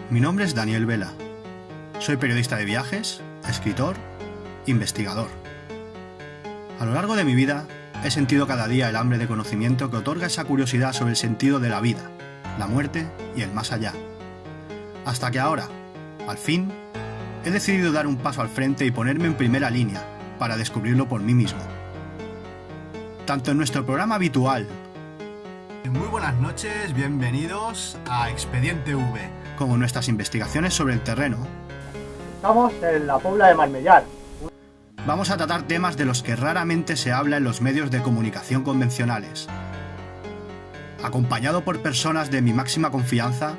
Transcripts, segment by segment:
Mi nombre es Daniel Vela. Soy periodista de viajes, escritor, investigador. A lo largo de mi vida he sentido cada día el hambre de conocimiento que otorga esa curiosidad sobre el sentido de la vida, la muerte y el más allá. Hasta que ahora, al fin, he decidido dar un paso al frente y ponerme en primera línea para descubrirlo por mí mismo. Tanto en nuestro programa habitual, muy buenas noches, bienvenidos a Expediente V, como en nuestras investigaciones sobre el terreno, Estamos en la Pobla de Marmellar. vamos a tratar temas de los que raramente se habla en los medios de comunicación convencionales. Acompañado por personas de mi máxima confianza,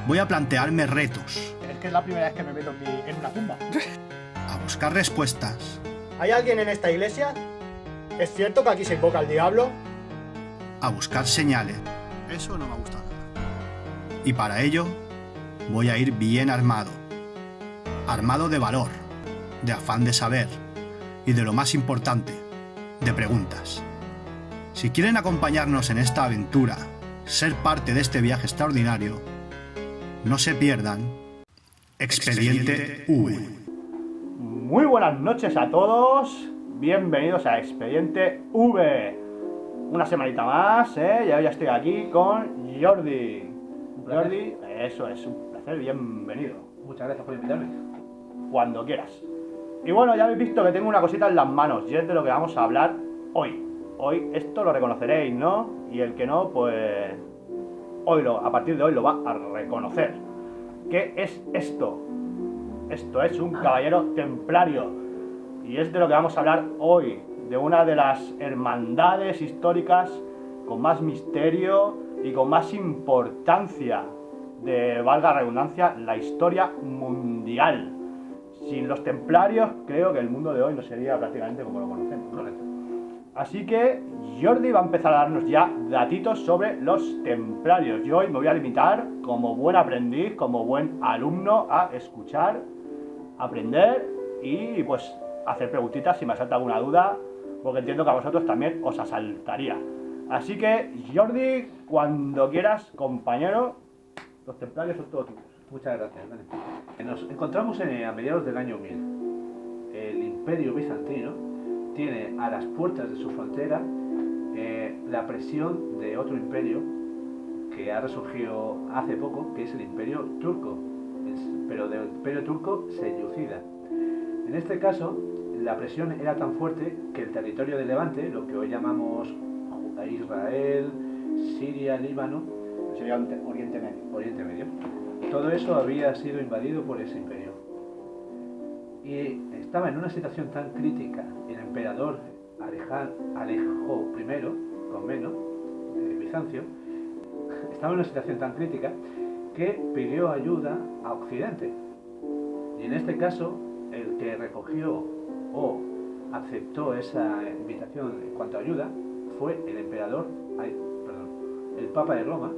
voy a plantearme retos, Es que es la primera vez que me meto en una tumba. a buscar respuestas, ¿Hay alguien en esta iglesia? ¿Es cierto que aquí se invoca al diablo? a buscar señales. Eso no me ha gustado nada. Y para ello, voy a ir bien armado. Armado de valor, de afán de saber y de lo más importante, de preguntas. Si quieren acompañarnos en esta aventura, ser parte de este viaje extraordinario, no se pierdan Expediente V. Muy buenas noches a todos. Bienvenidos a Expediente V. Una semanita más, Ya estoy aquí con Jordi. Jordi, eso es, un placer, bienvenido. Muchas gracias por invitarme. Cuando quieras. Y bueno, ya habéis visto que tengo una cosita en las manos y es de lo que vamos a hablar hoy. Hoy esto lo reconoceréis, ¿no? Y el que no, pues a partir de hoy lo va a reconocer. ¿Qué es esto? Esto es un caballero templario y es de lo que vamos a hablar hoy, de una de las hermandades históricas con más misterio y con más importancia de, valga la redundancia, la historia mundial. Sin los templarios, creo que el mundo de hoy no sería prácticamente como lo conocemos. Correcto. Así que Jordi va a empezar a darnos ya datitos sobre los templarios. Yo hoy me voy a limitar, como buen aprendiz, como buen alumno, a escuchar, aprender y pues hacer preguntitas si me asalta alguna duda, porque entiendo que a vosotros también os asaltaría. Así que Jordi, cuando quieras, compañero, los templarios son todos tuyos. Muchas gracias. Dani. Nos encontramos a mediados del año 1000. El Imperio Bizantino tiene a las puertas de su frontera la presión de otro imperio que ha resurgido hace poco, que es el Imperio Turco, pero del Imperio Turco selyúcida. En este caso, la presión era tan fuerte que el territorio de Levante, lo que hoy llamamos Israel, Siria, Líbano, Sería Oriente Medio. Oriente Medio, todo eso había sido invadido por ese imperio. Y estaba en una situación tan crítica el emperador Alejo I, Comneno, de Bizancio, estaba en una situación tan crítica que pidió ayuda a Occidente. Y en este caso, el que recogió o aceptó esa invitación en cuanto a ayuda fue el Papa de Roma,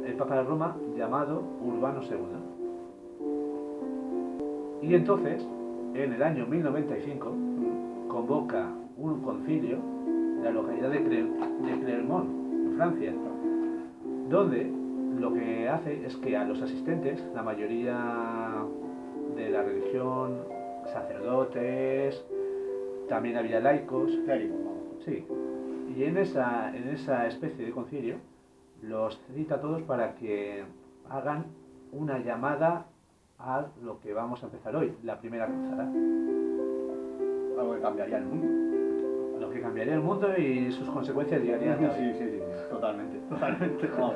el Papa de Roma llamado Urbano II. Y entonces, en el año 1095, convoca un concilio en la localidad de Clermont, en Francia, donde lo que hace es que a los asistentes, la mayoría de la religión, sacerdotes, también había laicos, sí, y en esa especie de concilio los cita a todos para que hagan una llamada a lo que vamos a empezar hoy, la primera cruzada. Algo que cambiaría el mundo. Lo que cambiaría el mundo y sus consecuencias llegarían a Sí, totalmente. No,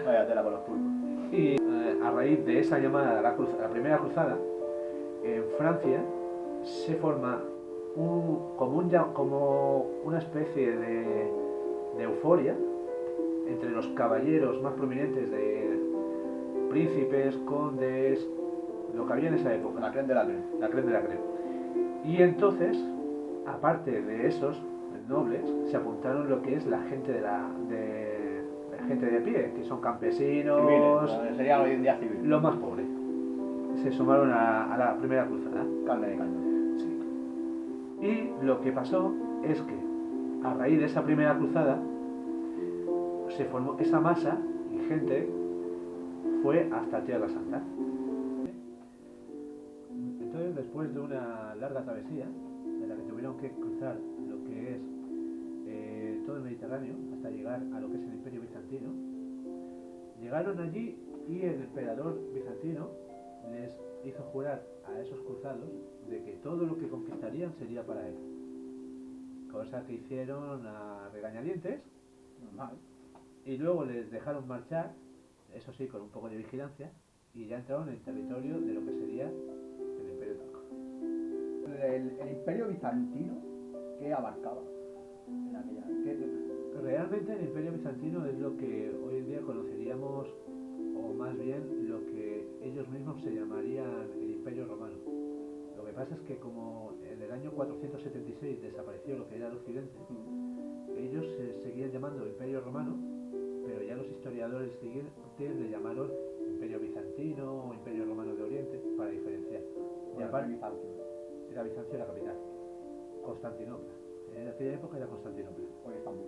vaya tela con los pulpos. Y a raíz de esa llamada a la primera cruzada, en Francia se forma como una especie de euforia entre los caballeros más prominentes de príncipes, condes, lo que había en esa época. La creme de la creme. La creme de la creme. Y entonces, aparte de esos nobles, se apuntaron lo que es la gente la gente de pie, que son campesinos, Civiles, sería hoy en día civil. los más pobres. Se sumaron a la primera cruzada. Carne de cañón. Sí. Y lo que pasó es que a raíz de esa primera cruzada se formó esa masa y gente fue hasta Tierra Santa. Entonces, después de una larga travesía, en la que tuvieron que cruzar lo que es todo el Mediterráneo hasta llegar a lo que es el Imperio Bizantino, llegaron allí y el emperador bizantino les hizo jurar a esos cruzados de que todo lo que conquistarían sería para él. Cosa que hicieron a regañadientes. Normal. Y luego les dejaron marchar, eso sí, con un poco de vigilancia, y ya entraron en el territorio de lo que sería el Imperio Turco. El Imperio Bizantino, ¿qué abarcaba en aquella? Realmente el Imperio Bizantino es lo que hoy en día conoceríamos, o más bien lo que ellos mismos se llamarían el Imperio Romano. Lo que pasa es que como en el año 476 desapareció lo que era el Occidente, ellos se seguían llamando Imperio Romano, pero ya los historiadores siguientes le llamaron Imperio Bizantino o Imperio Romano de Oriente para diferenciar. Y aparte, era Bizancio la capital, Constantinopla. En aquella época era Constantinopla. Hoy Estambul.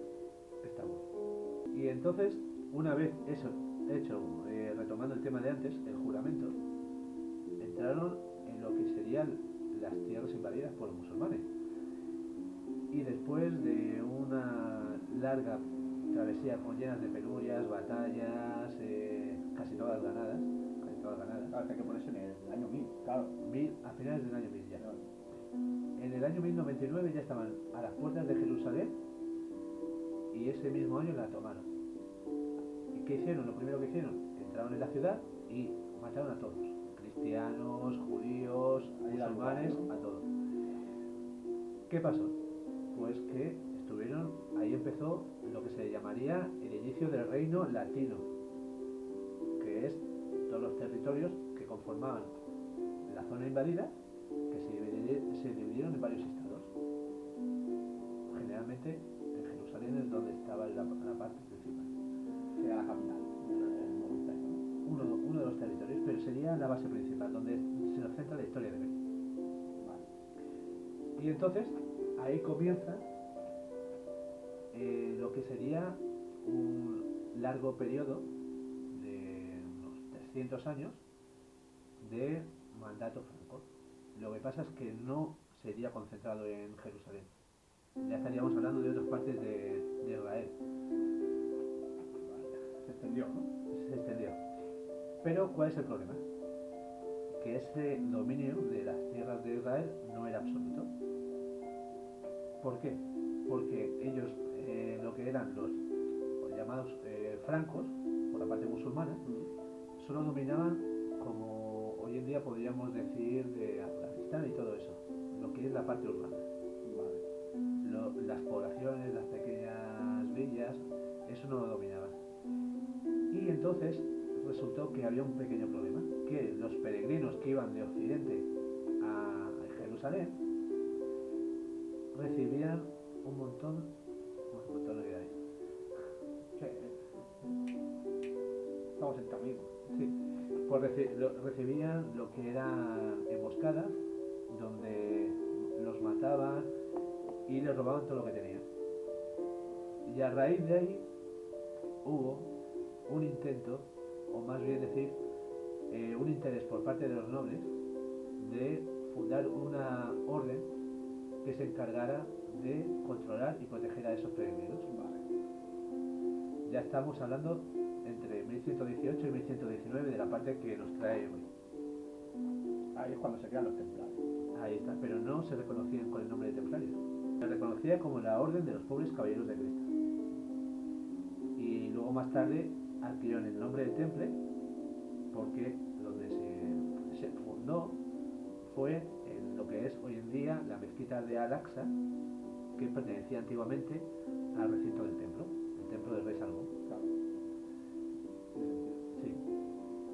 Y entonces, una vez eso hecho, retomando el tema de antes, el juramento, entraron en lo que serían las tierras invadidas por los musulmanes. Y después de una larga travesía con llenas de penurias, batallas, casi todas ganadas, Claro, que hay que ponerse en el año 1000, claro. a finales del año 1000 ya. En el año 1099 ya estaban a las puertas de Jerusalén y ese mismo año la tomaron. ¿Y qué hicieron? Lo primero que hicieron, entraron en la ciudad y mataron a todos, cristianos, judíos, musulmanes, a todos. ¿Qué pasó? Pues que ahí empezó lo que se llamaría el inicio del reino latino, que es todos los territorios que conformaban la zona invadida, que se dividieron en varios estados. Generalmente en Jerusalén es donde estaba la parte principal. Que era la capital del nuevo imperio. Uno de los territorios, pero sería la base principal, donde se nos centra la historia de hoy. Vale. Y entonces ahí comienza lo que sería un largo periodo de unos 300 años de mandato franco. Lo que pasa es que no sería concentrado en Jerusalén. Ya estaríamos hablando de otras partes de Israel. Se extendió, ¿no? Se extendió. Pero ¿cuál es el problema? Que ese dominio de las tierras de Israel no era absoluto. ¿Por qué? Porque ellos, lo que eran los llamados francos, por la parte musulmana, solo dominaban, como hoy en día podríamos decir, de Afganistán y todo eso, lo que es la parte urbana. Vale. Las poblaciones, las pequeñas villas, eso no lo dominaban. Y entonces resultó que había un pequeño problema, que los peregrinos que iban de Occidente a Jerusalén recibían un montón de viajes. Estamos entre amigos. Sí, pues recibían lo que eran emboscadas, donde los mataban y les robaban todo lo que tenían. Y a raíz de ahí hubo un intento, o más bien decir, un interés por parte de los nobles de fundar una orden que se encargara de controlar y proteger a esos peregrinos. Vale. Ya estamos hablando entre 1118 y 1119 de la parte que nos trae hoy. Ahí es cuando se crean los templarios. Ahí está, pero no se reconocían con el nombre de templarios. Se reconocía como la Orden de los Pobres Caballeros de Cristo. Y luego más tarde adquirieron el nombre de Temple porque donde se fundó fue en lo que es hoy en día la mezquita de Al-Aqsa, que pertenecía antiguamente al recinto del templo, el templo del rey Salomón. Claro. Sí.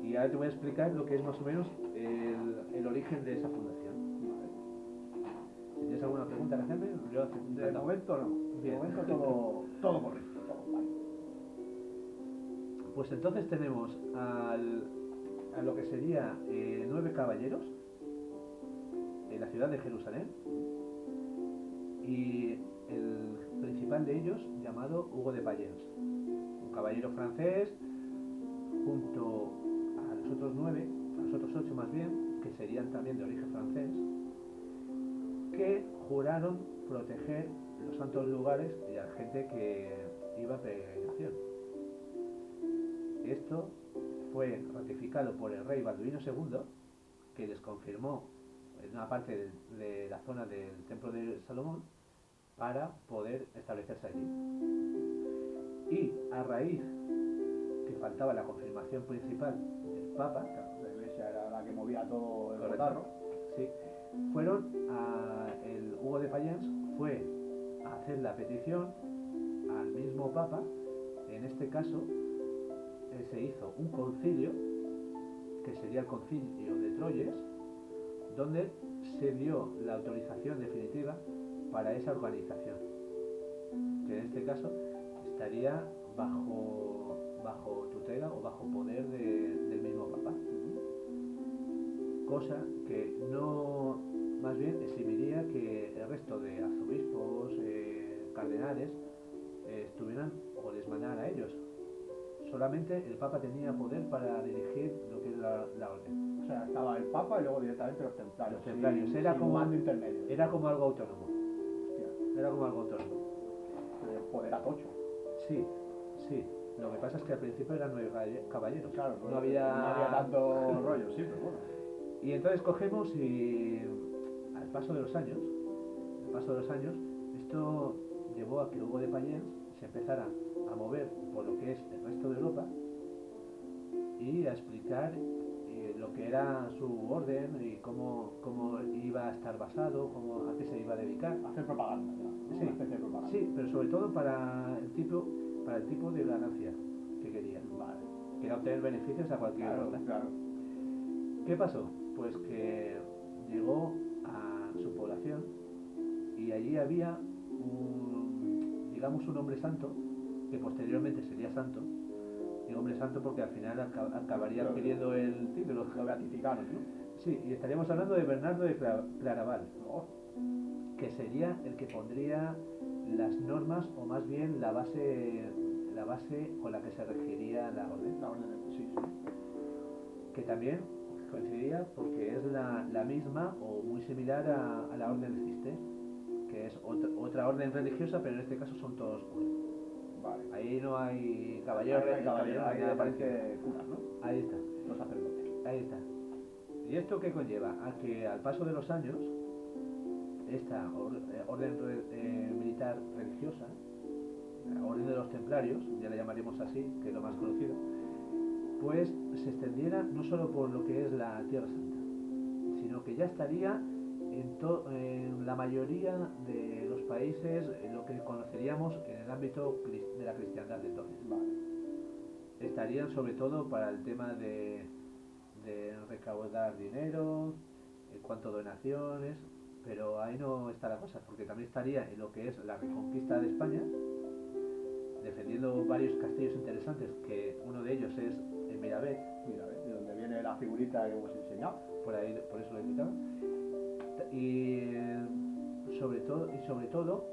Y ahora te voy a explicar lo que es más o menos el origen de esa fundación. Vale. Si tienes alguna pregunta que hacerme, yo De momento no. De Bien. momento todo correcto. Todo vale. Pues entonces tenemos a lo que sería 9 caballeros en la ciudad de Jerusalén y el principal de ellos llamado Hugo de Payens, un caballero francés junto otros 8 más bien, que serían también de origen francés, que juraron proteger los santos lugares y a la gente que iba a peregrinación. Esto fue ratificado por el rey Balduino II, que les confirmó en una parte de la zona del templo de Salomón para poder establecerse allí. Y a raíz que faltaba la confirmación principal del Papa, La iglesia era la que movía todo el correcto, cotarro. sí, fueron el Hugo de Payens fue a hacer la petición al mismo Papa. En este caso se hizo un concilio, que sería el concilio de Troyes, donde se dio la autorización definitiva para esa organización, que en este caso estaría bajo tutela o bajo poder del mismo Papa, cosa que no, más bien eximiría que el resto de arzobispos, cardenales, estuvieran o les mandaran a ellos. Solamente el Papa tenía poder para dirigir lo que es la orden. O sea, estaba el Papa y luego directamente los templarios. Los templarios, sin- era sin como- mando intermedio. Era como algo autónomo. Hostia, Era como algo autónomo. poder a tocho. Sí, sí. Lo que pasa es que al principio eran 9 caballeros. Claro, no había tanto rollo, sí, pero bueno. Y entonces cogemos y al paso de los años, esto llevó a que Hugo de Payens se empezara a mover por lo que es el resto de Europa y a explicar lo que era su orden y cómo iba a estar basado, a qué se iba a dedicar. Hacer propaganda, ya, ¿no? Sí. Una especie de propaganda. Sí, pero sobre todo para el tipo de ganancia que quería. Vale. Que era obtener beneficios a cualquier Claro, costa. claro. ¿Qué pasó? Pues que llegó a su población y allí había digamos un hombre santo, que posteriormente sería santo. Digo hombre santo porque al final acabaría Claro. adquiriendo el título. Lo beatificaron, ¿no? Sí, y estaríamos hablando de Bernardo de Claraval, Oh, que sería el que pondría las normas, o más bien la base con la que se regiría la orden, la orden de... Sí, sí. que también coincidía porque es la misma o muy similar a la orden de Cister, que es otra orden religiosa, pero en este caso son todos curas. Vale. Ahí no hay caballero, Ahí no hay caballero, no hay ahí nada aparece parecido. curas, ¿no? Ahí está. Los sacerdotes. Ahí está. ¿Y esto qué conlleva? A que al paso de los años, esta orden militar religiosa, la orden de los templarios, ya la llamaremos así, que es lo más conocido, pues se extendiera no solo por lo que es la Tierra Santa, sino que ya estaría en la mayoría de los países lo que conoceríamos en el ámbito de la cristiandad de entonces. Vale. Estarían sobre todo para el tema de recaudar dinero, en cuanto a donaciones, pero ahí no está la cosa, porque también estaría en lo que es la reconquista de España, defendiendo varios castillos interesantes, que uno de ellos es en Miravet, Mira, ¿ves? De donde viene la figurita que hemos enseñado. por eso lo invitaba, y sobre todo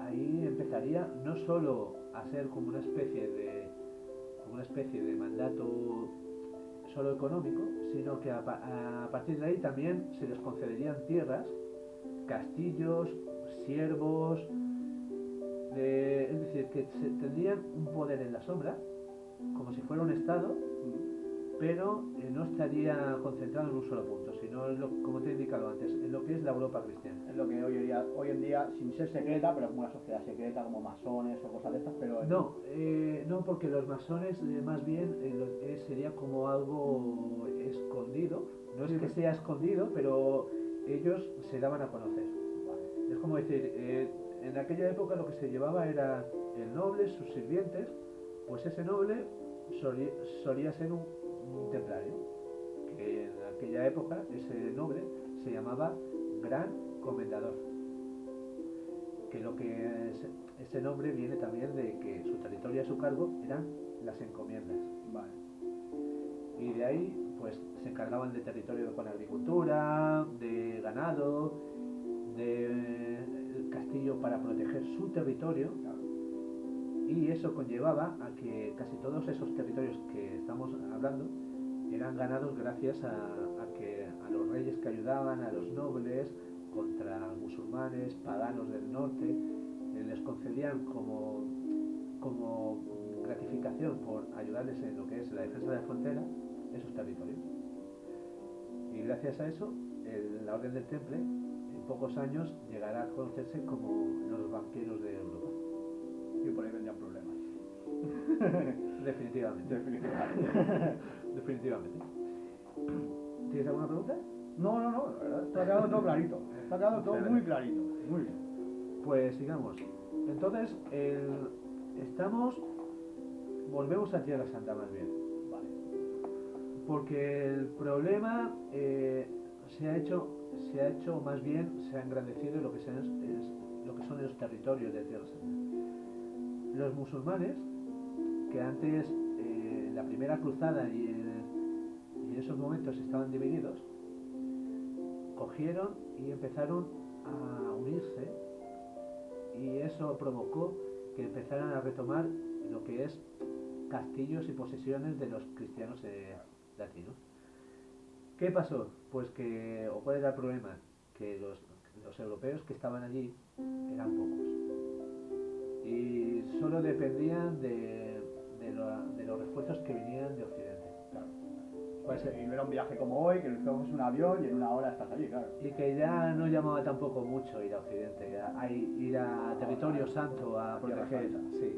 ahí empezaría no solo a ser como una especie de mandato solo económico, sino que a partir de ahí también se les concederían tierras, castillos, siervos, es decir, que tendrían un poder en la sombra, como si fuera un estado, pero no estaría concentrado en un solo punto, sino como te he indicado antes, en lo que es la Europa cristiana. Es lo que hoy en día, sin ser secreta, pero como una sociedad secreta, como masones o cosas de estas, pero... No, porque los masones más bien sería como algo escondido. No es que sea escondido, pero ellos se daban a conocer. Vale. Es como decir, en aquella época lo que se llevaba era el noble, sus sirvientes, pues ese noble solía ser un templario, que en aquella época ese noble se llamaba Gran Comendador, que ese nombre viene también de que su territorio a su cargo eran las encomiendas. Vale. Y de ahí pues se encargaban de territorio con agricultura, de ganado, de castillo para proteger su territorio, Claro. y eso conllevaba a que casi todos esos territorios que estamos hablando eran ganados gracias a los reyes que ayudaban a los nobles contra musulmanes, paganos del norte, les concedían como gratificación por ayudarles en lo que es la defensa de la frontera, esos territorios. Y gracias a eso, la Orden del Temple, en pocos años, llegará a conocerse como los banqueros de Europa. Y por ahí vendrían problemas. Definitivamente. Definitivamente. Definitivamente. ¿Tienes alguna pregunta? No, la verdad, está quedado todo clarito. Está quedado todo muy clarito. Muy bien. Pues sigamos. Entonces, volvemos a Tierra Santa más bien. Vale. Porque el problema se ha hecho más bien, se ha engrandecido en lo que son los territorios de Tierra Santa. Los musulmanes, que antes, en la primera cruzada y en esos momentos estaban divididos, cogieron y empezaron a unirse, y eso provocó que empezaran a retomar lo que es castillos y posesiones de los cristianos latinos. ¿Qué pasó? Pues o cuál era el problema, que los europeos que estaban allí eran pocos y solo dependían de los refuerzos que venían de Occidente. Claro. Pues, Y no era un viaje como hoy, que nos cogemos un avión y en una hora estás allí, claro. y que ya no llamaba tampoco mucho ir a Occidente, ir a territorio santo a Tierra proteger. Santa. Sí,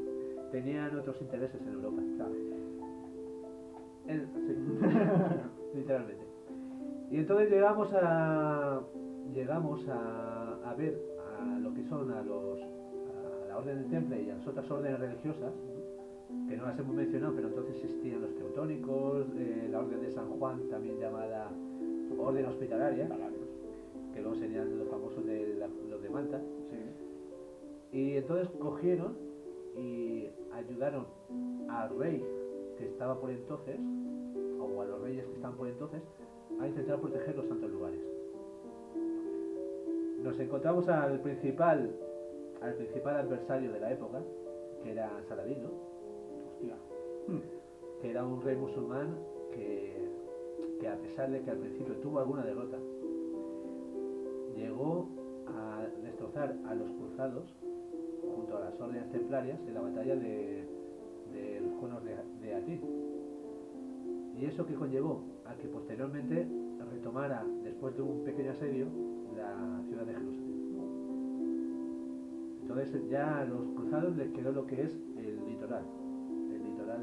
tenían otros intereses en Europa. Claro. Sí, literalmente. Y entonces llegamos a ver a lo que son a la Orden del Temple y a las otras órdenes religiosas, que no las hemos mencionado, pero entonces existían los teutónicos, la Orden de San Juan, también llamada Orden Hospitalaria, que luego serían los famosos los de Malta. Sí. Y entonces cogieron y ayudaron al rey que estaba por entonces, o a los reyes que estaban por entonces, a intentar proteger los santos lugares. Nos encontramos al principal adversario de la época, que era Saladino. Hostia. Que era un rey musulmán que a pesar de que al principio tuvo alguna derrota, llegó a destrozar a los cruzados junto a las órdenes templarias en la batalla de los conos de Atí. Y eso que conllevó a que posteriormente retomara, después de un pequeño asedio, la ciudad de Jerusalén. Entonces ya a los cruzados les quedó lo que es el litoral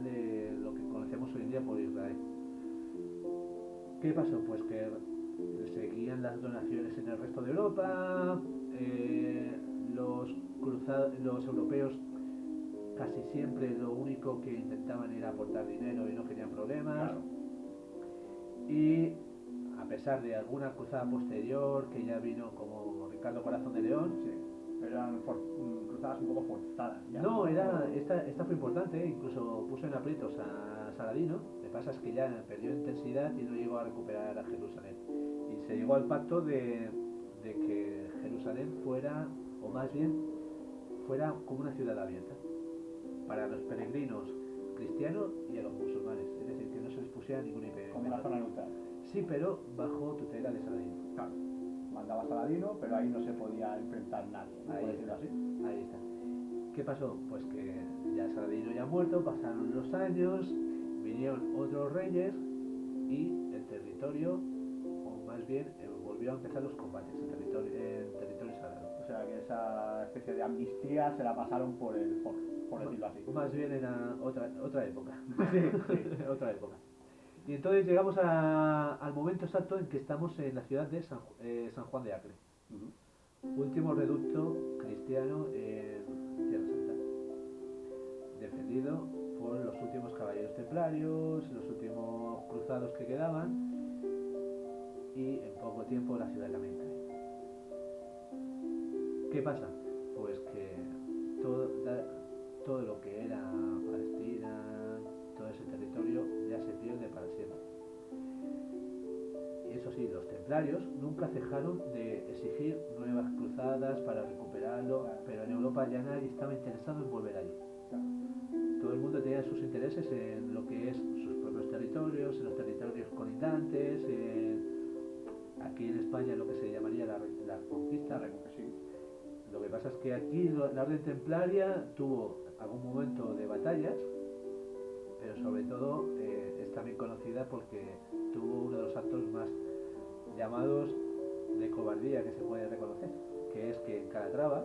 de lo que conocemos hoy en día por Israel. ¿Qué pasó? Pues que seguían las donaciones en el resto de Europa, los europeos casi siempre lo único que intentaban era aportar dinero y no querían problemas. Claro. Y a pesar de alguna cruzada posterior que ya vino como Ricardo Corazón de León, Sí. Pero eran cruzadas un poco forzadas. Ya. no, esta fue importante, incluso puso en aprietos a Saladino. Lo que pasa es que ya perdió intensidad y no llegó a recuperar a Jerusalén. Y se llegó al pacto de que Jerusalén fuera, o más bien, fuera como una ciudad abierta para los peregrinos cristianos y a los musulmanes. Es decir, que no se les pusiera ningún impedimento. Como una zona neutral. Sí, pero bajo tutela de Saladino. Claro. Mandaba Saladino, pero ahí no se podía enfrentar nadie, ¿no? Ahí Por decirlo está. así. Ahí está. ¿Qué pasó? Pues que ya Saladino ya muerto, pasaron los años, vinieron otros reyes y el territorio, o más bien, volvió a empezar los combates en territorio sagrado. O sea que esa especie de amnistía se la pasaron por el forro, por decirlo así. Más bien era otra época. Sí, sí. Otra época. Y entonces llegamos al momento exacto en que estamos en la ciudad de San Juan de Acre. Último reducto cristiano en Tierra Santa, defendido por los últimos caballeros templarios, los últimos cruzados que quedaban, y en poco tiempo la ciudad también cae. ¿Qué pasa? Pues que todo lo que era Palestina, todo ese territorio ya se pierde para siempre. Y eso sí, los templarios nunca cejaron de exigir nuevas cruzadas para recuperarlo, pero en Europa ya nadie estaba interesado en volver allí. Todo el mundo tenía sus intereses en lo que es sus propios territorios territorios, en los territorios colindantes, aquí en España lo que se llamaría la Reconquista. Sí. Lo que pasa es que aquí la Orden Templaria tuvo algún momento de batallas, pero sobre todo es también conocida porque tuvo uno de los actos más llamados de cobardía que se puede reconocer, que es que en Calatrava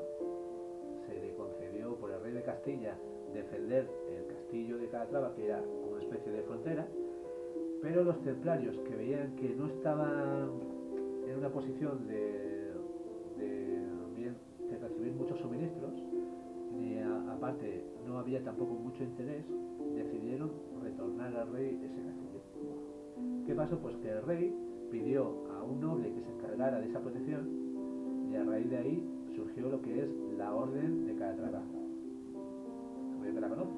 se le concedió por el rey de Castilla defender el castillo de Calatrava, que era una especie de frontera, pero los templarios, que veían que no estaban en una posición de recibir muchos suministros, ni aparte no había tampoco mucho interés, decidieron retornar al rey ese castillo. ¿Qué pasó? Pues que el rey pidió a un noble que se encargara de esa protección, y a raíz de ahí surgió lo que es la Orden de Calatrava. Como que la conozco.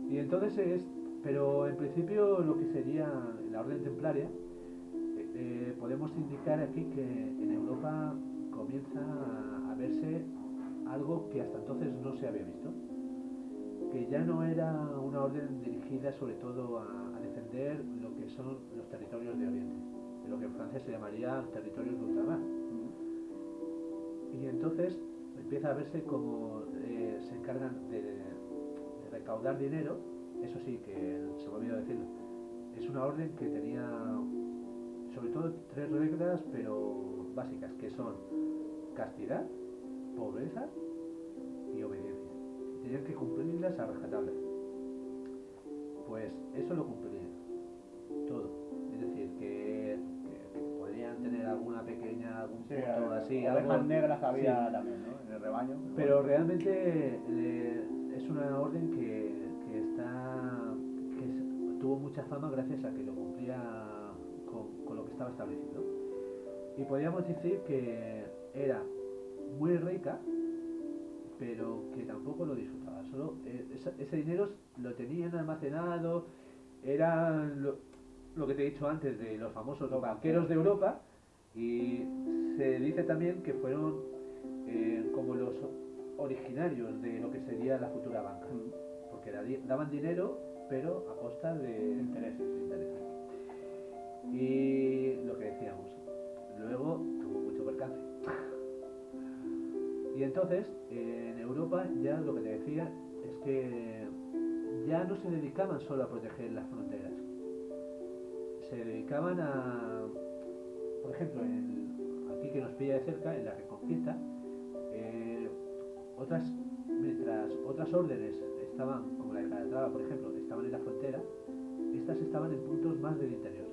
Y entonces pero en principio lo que sería la Orden Templaria, podemos indicar aquí que en Europa comienza a verse algo que hasta entonces no se había visto, que ya no era una orden dirigida sobre todo a defender lo que son los territorios de Oriente, de lo que en Francia se llamaría territorios de ultramar. Y entonces empieza a verse como se encargan de recaudar dinero. Eso sí, que se me olvidó decirlo, es una orden que tenía sobre todo 3 reglas, pero básicas, que son castidad, pobreza y obediencia. Tenían que cumplirlas a rajatabla. Pues eso lo cumplían todo. Es decir, que podrían tener algún punto así, ovejas negras había sí, también, ¿no? En el rebaño. pero realmente es una orden que tuvo mucha fama gracias a que lo cumplía con lo que estaba establecido. Y podríamos decir que era muy rica, pero que tampoco lo disfrutaba. Solo ese dinero lo tenían almacenado, eran lo que te he dicho antes de los famosos banqueros de Europa, y se dice también que fueron como los originarios de lo que sería la futura banca, porque daban dinero pero a costa de intereses. Y lo que decíamos, luego tuvo mucho percance. Y entonces en Europa ya lo que te decía es que ya no se dedicaban solo a proteger las fronteras, se dedicaban a, por ejemplo, aquí que nos pilla de cerca, en la Reconquista, mientras otras órdenes estaban, como la de Calatrava, por ejemplo, estaban en la frontera, estas estaban en puntos más del interior.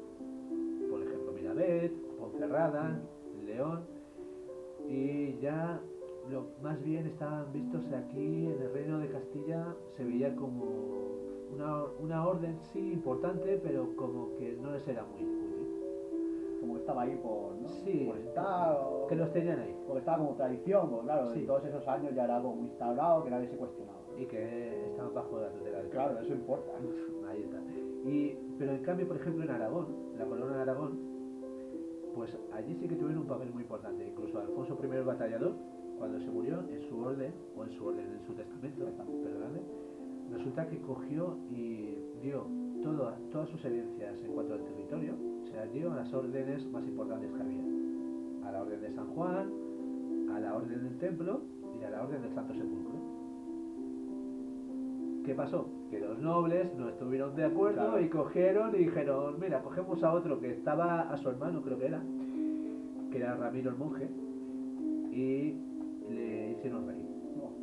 Por ejemplo, Miravet, Ponferrada, León, y ya más bien estaban vistos aquí en el Reino de Castilla, se veía como una orden, sí, importante, pero como que no les era muy útil. Como que estaba ahí ¿no? Sí, por estar, que los tenían ahí. Porque estaba como tradición, pues claro, Sí. en todos esos años ya era algo muy instaurado que nadie se cuestionaba. Y que estaban bajo la tutela del Claro, eso importa. Ahí está. Pero en cambio, por ejemplo, en Aragón, la corona de Aragón, pues allí sí que tuvieron un papel muy importante. Incluso Alfonso I el Batallador, cuando se murió, en su testamento, perdóname, resulta que cogió y dio todas sus herencias en cuanto al territorio, se las dio a las órdenes más importantes que había. A la orden de San Juan, a la orden del Templo y a la orden del Santo Sepulcro. ¿Qué pasó? Que los nobles no estuvieron de acuerdo, claro, y cogieron y dijeron, mira, cogemos a otro que estaba a su hermano, creo que era Ramiro el monje, y le hicieron rey.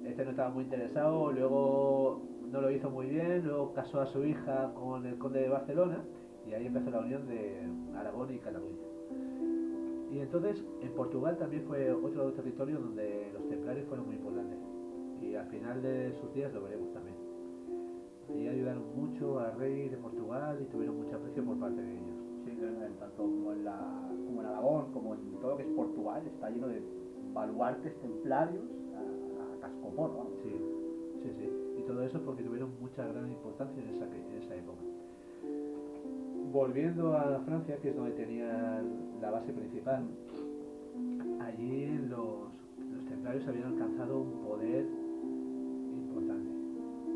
Este no estaba muy interesado, luego no lo hizo muy bien, luego casó a su hija con el conde de Barcelona, y ahí empezó la unión de Aragón y Cataluña. Y entonces en Portugal también fue otro territorio donde los templarios fueron muy importantes, y al final de sus días lo veremos también. Y ayudaron mucho al rey de Portugal y tuvieron mucho aprecio por parte de ellos. Sí, tanto como en Aragón, como en todo lo que es Portugal, está lleno de baluartes templarios a cascoporro, ¿no? Sí. Y todo eso porque tuvieron mucha gran importancia en esa época. Volviendo a Francia, que es donde tenían la base principal, allí los templarios habían alcanzado un poder importante.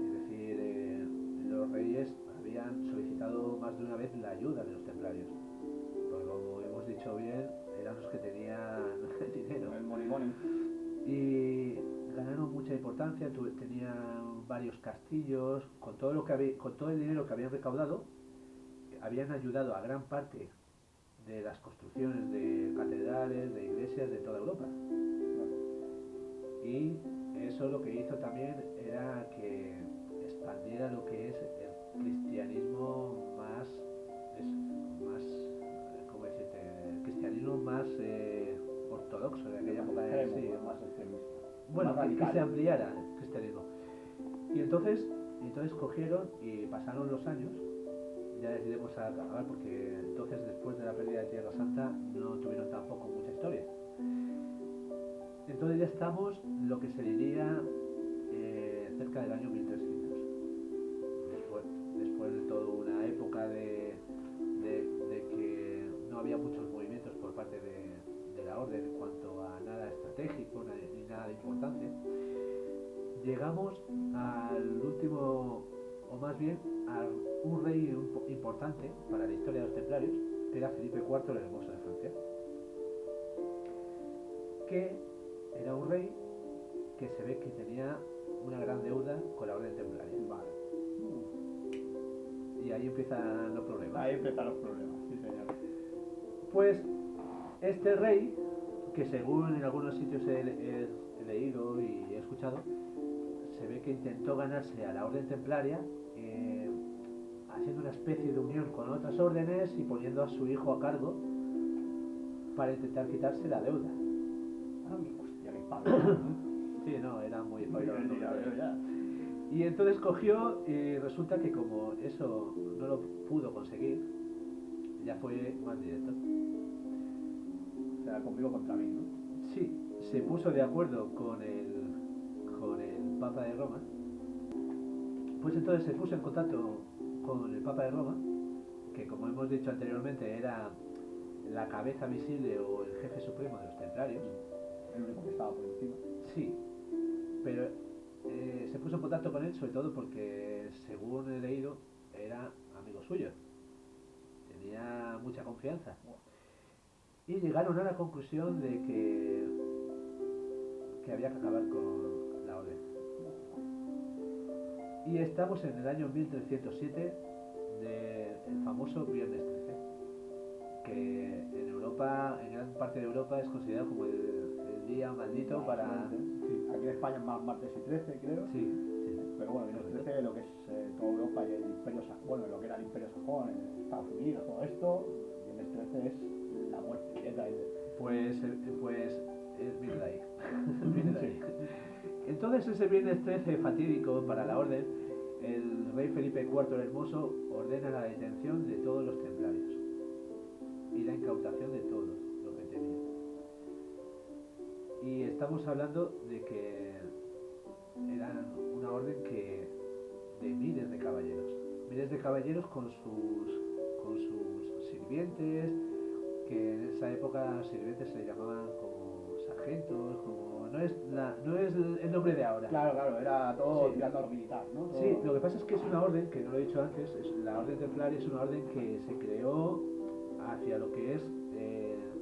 Es decir, los reyes habían solicitado más de una vez la ayuda de los templarios. Pues como hemos dicho bien, eran los que tenían dinero. El money money. Y ganaron mucha importancia, tenían varios castillos, con todo el dinero que habían recaudado, habían ayudado a gran parte de las construcciones de catedrales, de iglesias de toda Europa. Y eso lo que hizo también era que expandiera lo que es el cristianismo ¿cómo decirte? El cristianismo más ortodoxo de aquella época. Sí, Más extremista. bueno, Más que radical. se ampliara el cristianismo. Y entonces cogieron y pasaron los años, ya les iremos a acabar porque entonces después de la pérdida de Tierra Santa no tuvieron tampoco mucha historia. Entonces ya estamos lo que se diría cerca del año 1300. Después de toda una época de que no había muchos movimientos por parte de la orden en cuanto a nada estratégico ni nada de importancia, llegamos al último, o más bien a un rey importante para la historia de los templarios, que era Felipe IV el Hermoso de Francia, que era un rey que se ve que tenía una gran deuda con la orden templaria. Vale. Y ahí empiezan los problemas. Ahí empiezan los problemas, sí señor. Pues este rey, que según en algunos sitios he leído y he escuchado, se ve que intentó ganarse a la orden templaria haciendo una especie de unión con otras órdenes y poniendo a su hijo a cargo para intentar quitarse la deuda. Ah, hostia, qué padre. Sí, no, era muy Ya veo, ya. Y entonces cogió y resulta que como eso no lo pudo conseguir, ya fue más directo. O sea, conmigo contra mí, ¿no? Sí, se puso de acuerdo con el Papa de Roma. Pues entonces se puso en contacto con el Papa de Roma, que como hemos dicho anteriormente era la cabeza visible o el jefe supremo de los templarios. El único que estaba por encima. Sí, pero se puso en contacto con él sobre todo porque, según he leído, era amigo suyo. Tenía mucha confianza. Y llegaron a la conclusión de que había que acabar con la orden. Y estamos en el año 1307 del famoso Viernes 13, que en Europa, en gran parte de Europa, es considerado como el día maldito para... Sí, aquí en España es más martes y 13, creo. Sí, sí. Pero bueno, en el 13 lo que es toda Europa y el imperio sajón, bueno, lo que era el imperio sajón, Estados Unidos, todo esto, y el 13 es la muerte directamente. Pues viene de ahí. Viene de ahí. Entonces ese viernes 13 fatídico para la orden, el rey Felipe IV el Hermoso ordena la detención de todos los templarios y la incautación de todo lo que tenían. Y estamos hablando de que eran una orden de miles de caballeros con sus sirvientes, que en esa época sirvientes se llamaban como sargentos, como no es el nombre de ahora. Claro, era todo Sí. tirando a lo militar, ¿no? Todo... Sí, lo que pasa es que es una orden, que no lo he dicho antes, la orden templaria es una orden que se creó hacia lo que es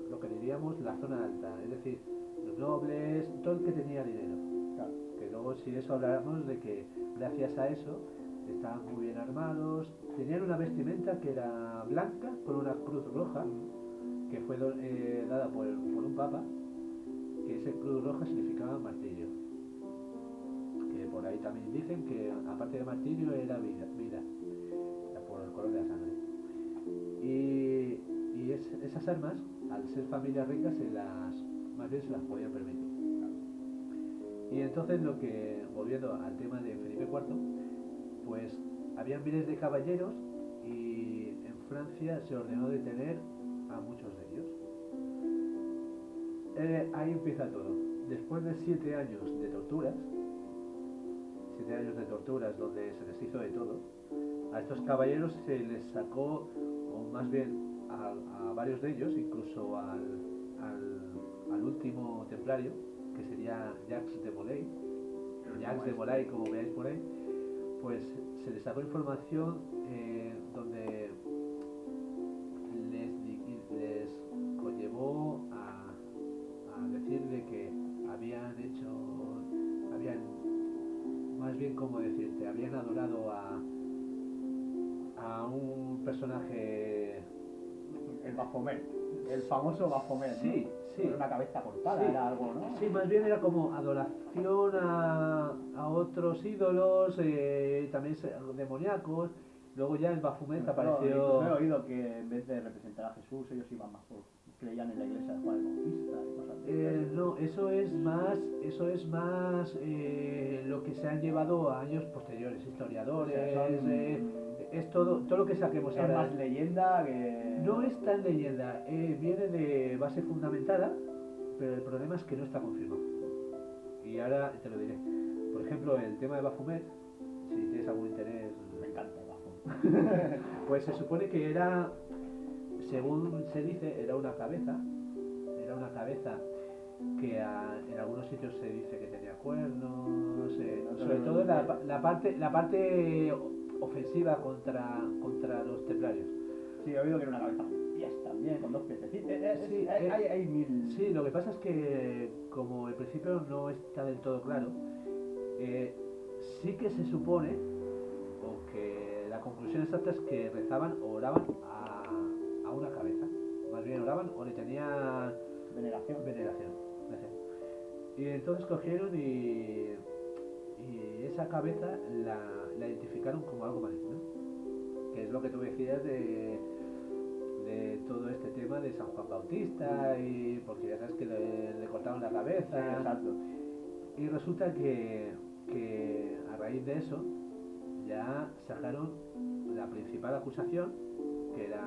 lo que diríamos la zona alta, es decir, los nobles, todo el que tenía dinero. Claro. Que luego si eso habláramos de que gracias a eso estaban muy bien armados, tenían una vestimenta que era blanca con una cruz roja, que fue dada por un papa, que esa cruz roja significaba martirio. Que por ahí también dicen que aparte de martirio era vida, por el color de la sangre. Y esas armas, al ser familias ricas, más bien se las podían permitir. Y entonces volviendo al tema de Felipe IV, pues había miles de caballeros y en Francia se ordenó detener a muchos de ellos. Ahí empieza todo. Después de 7 años de torturas, 7 años de torturas donde se les hizo de todo, a estos caballeros se les sacó, o más bien a varios de ellos, incluso al último templario, que sería Jacques de Molay, como veáis por ahí, pues se les sacó información personaje. El Baphomet, el famoso Baphomet, Sí, ¿no? sí. Con una cabeza cortada, Sí. era algo, ¿no? Sí, más bien era como adoración a otros ídolos, también demoníacos. Luego ya el Baphomet Incluso apareció. he oído que en vez de representar a Jesús, ellos iban más por, creían en la iglesia de Juan el Bautista y cosas así. No, eso es más lo que se han llevado a años posteriores, historiadores, O sea, son- es todo lo que saquemos Es ahora. más leyenda que... No es tan leyenda, viene de base fundamentada, pero el problema es que no está confirmado. Y ahora te lo diré. Por ejemplo, el tema de Baphomet, si tienes algún interés, Me encanta el Baphomet. pues se supone que era, según se dice, era una cabeza que en algunos sitios se dice que tenía cuernos, sobre todo la parte ofensiva contra los templarios. Sí, he oído que era una cabeza con pies también, con 2 pies. Sí, Hay mil... Sí, lo que pasa es que como el principio no está del todo claro, sí que se supone, o que la conclusión exacta es que rezaban o oraban a una cabeza. Más bien oraban o le tenían Veneración. veneración. Gracias. Y entonces cogieron y esa cabeza la identificaron como algo maligno, que es lo que tú decías de todo este tema de San Juan Bautista, y porque ya sabes que le cortaron la Sí, cabeza. exacto. Y resulta que a raíz de eso ya sacaron la principal acusación, que era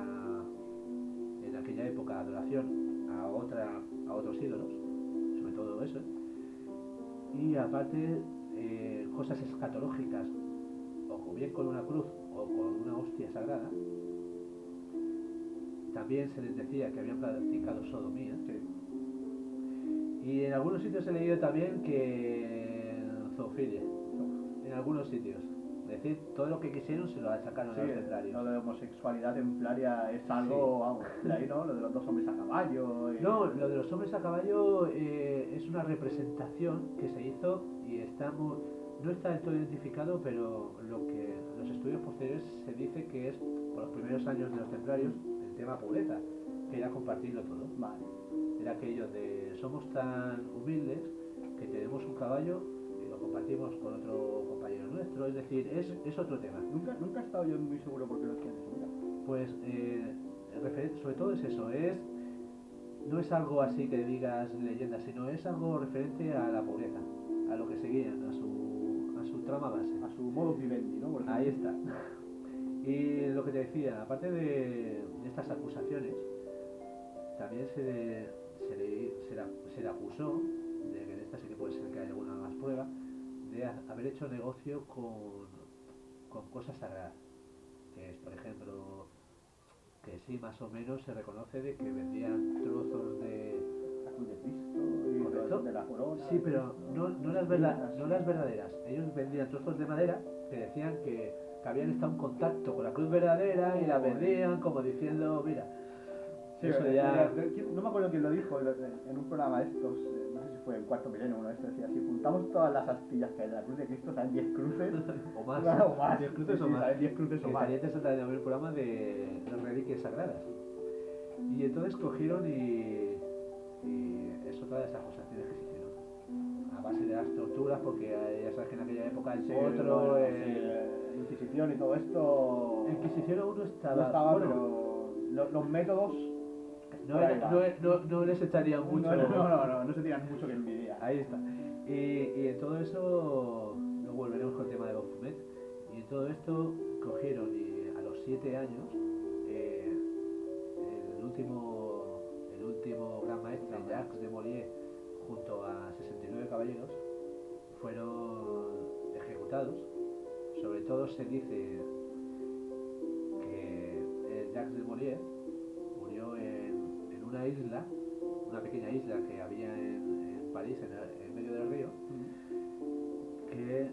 en aquella época adoración a otros ídolos, sobre todo eso, y aparte cosas escatológicas, o bien con una cruz o con una hostia sagrada. También se les decía que habían practicado sodomía. Sí. Y en algunos sitios he leído también que zoofilia, en algunos sitios. Es decir, todo lo que quisieron se lo achacaron a los templarios. Lo de homosexualidad templaria es algo, vamos, de ahí, ¿no? Lo de los 2 hombres a caballo. No, lo de los hombres a caballo es una representación que se hizo y no está del todo identificado, pero los estudios posteriores se dice que es por los primeros años de los templarios el tema pureza, que era compartirlo todo. Vale. Era aquello de somos tan humildes que tenemos un caballo y lo compartimos con otro compañero nuestro, es decir, es otro tema. Nunca he estado yo muy seguro porque lo hacían eso, mira. Pues sobre todo es eso, no es algo así que digas leyenda, sino es algo referente a la pobreza, a lo que seguían, a su trama base. A su modo vivendi, ¿no? Por Ahí ejemplo. está. Y lo que te decía, aparte de estas acusaciones, también se le acusó, de que en esta sí que puede ser que haya alguna más prueba, de haber hecho negocio con cosas sagradas. Que es, por ejemplo, que sí, más o menos se reconoce de que vendían trozos de... La cruz de Cristo y ¿Correcto? de la corona. Sí, pero no las verdaderas. Ellos vendían trozos de madera que decían que habían estado en contacto con la cruz verdadera y la vendían como diciendo, mira, Sí, eso ya... no me acuerdo quién lo dijo en un programa de estos, no sé si fue el Cuarto Milenio, uno de estos decía, si juntamos todas las astillas que hay de la cruz de Cristo, salen 10 cruces. o más, O más. 10 cruces Sí, o más. salen 10 cruces Que o más. estaría interesante también ver el programa de las reliquias sagradas. Y entonces cogieron y es otra de las acusaciones que se hicieron. A base de las torturas, porque ya sabes que en aquella época el Sí, potro... bueno, Inquisición y todo esto... La Inquisición aún no estaba... No estaba, bueno, pero los métodos... no les echaría mucho... No se tiran mucho que envidia. Ahí está. Y en todo eso, luego volveremos con el tema de Baphomet, y en todo esto cogieron y a los 7 años, el último gran maestre, Jacques de Molay, junto a 69 caballeros, fueron ejecutados. Sobre todo se dice que Jacques de Molay murió en una isla, una pequeña isla que había en París, en medio del río, que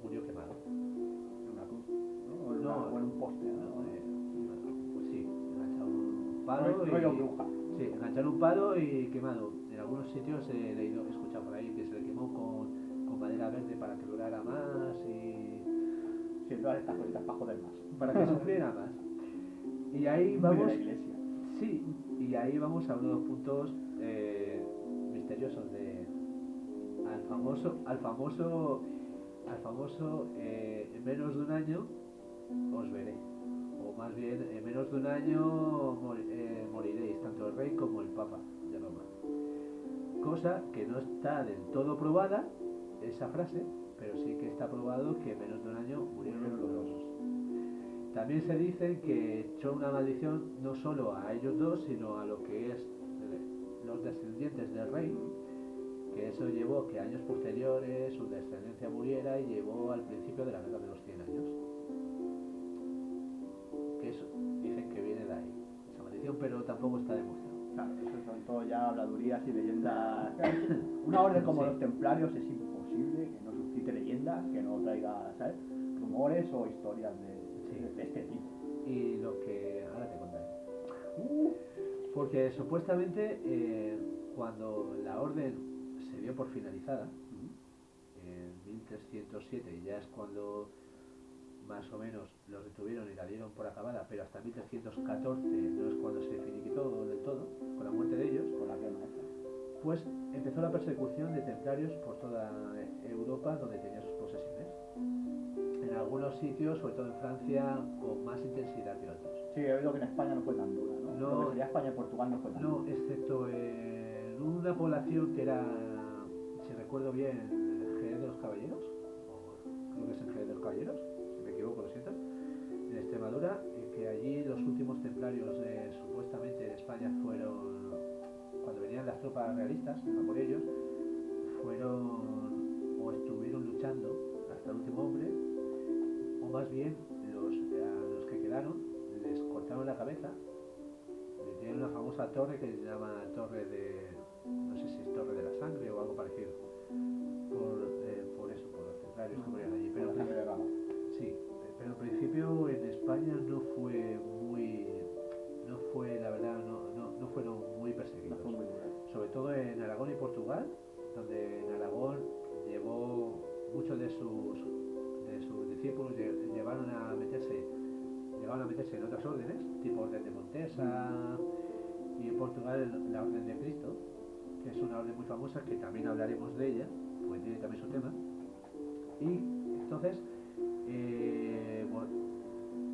murió quemado. Una cruz, ¿no? No, O en un poste, ¿no? Pues sí, engancharon un palo Rollo bruja. Sí, engancharon un palo y quemado. En algunos sitios he escuchado por ahí que se le quemó con madera verde para que durara más y... Sí, todas estas cositas para joder más. para que sufriera más. Y ahí Muy de vamos, la iglesia. sí, y ahí vamos a uno de los puntos misteriosos al famoso en menos de un año os veré, o más bien en menos de un año moriréis, tanto el rey como el papa de Roma. Cosa que no está del todo probada, esa frase, pero sí que está probado que en menos de un año murieron los poderosos. También se dice que echó una maldición no solo a ellos dos, sino a lo que es los descendientes del rey, que eso llevó que años posteriores su descendencia muriera y llevó al principio de la guerra de los 100 años. Que eso dicen que viene de ahí, esa maldición, pero tampoco está demostrado. Claro, eso son todo ya habladurías y leyendas. Una orden como los templarios es imposible que no suscite leyendas, que no traiga, ¿sabes? Rumores o historias de este tipo. Y lo que ahora te contaré. Porque supuestamente cuando la orden se dio por finalizada, en 1307, y ya es cuando más o menos los detuvieron y la dieron por acabada, pero hasta 1314 no es cuando se finiquitó del todo, con la muerte de ellos, Con la quema esta. pues empezó la persecución de templarios por toda Europa donde tenían sus posesiones. En algunos sitios, sobre todo en Francia, con más intensidad que otros. Sí, he oído que en España no fue tan dura, ¿no? No. Lo que sería España y Portugal no fue tan No, dura. excepto en una población que era, si recuerdo bien, Jerez de los Caballeros, o creo que es en Jerez de los Caballeros, si me equivoco, lo siento, en Extremadura, que allí los últimos templarios supuestamente de España fueron, cuando venían las tropas realistas, a por ellos, fueron o estuvieron luchando hasta el último hombre, o más bien a los que quedaron les cortaron la cabeza. Tiene una famosa torre que se llama Torre de, no sé si es Torre de la Sangre o algo parecido, por eso, por los templarios que morían allí. Pero La sangre de Rama. sí, pero al principio en España no fue la verdad, no fueron muy No perseguidos. fue muy dura. Sobre todo en Aragón y Portugal, donde en Aragón llevó muchos de sus discípulos llegaron a meterse en otras órdenes, tipo Orden de Montesa, y en Portugal la Orden de Cristo, que es una orden muy famosa, que también hablaremos de ella, pues tiene también su tema. Y entonces, bueno,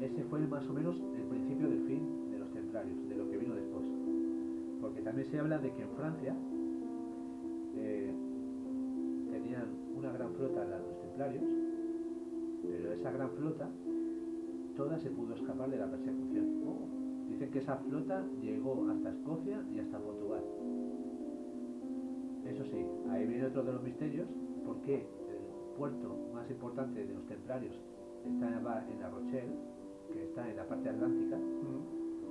ese fue más o menos el principio del fin de los templarios, de lo que vino después. Porque también se habla de que en Francia tenían una gran flota los templarios, pero esa gran flota toda se pudo escapar de la persecución. Dicen que esa flota llegó hasta Escocia y hasta Portugal. Eso sí, ahí viene otro de los misterios, porque el puerto más importante de los templarios está en La Rochelle, que está en la parte atlántica,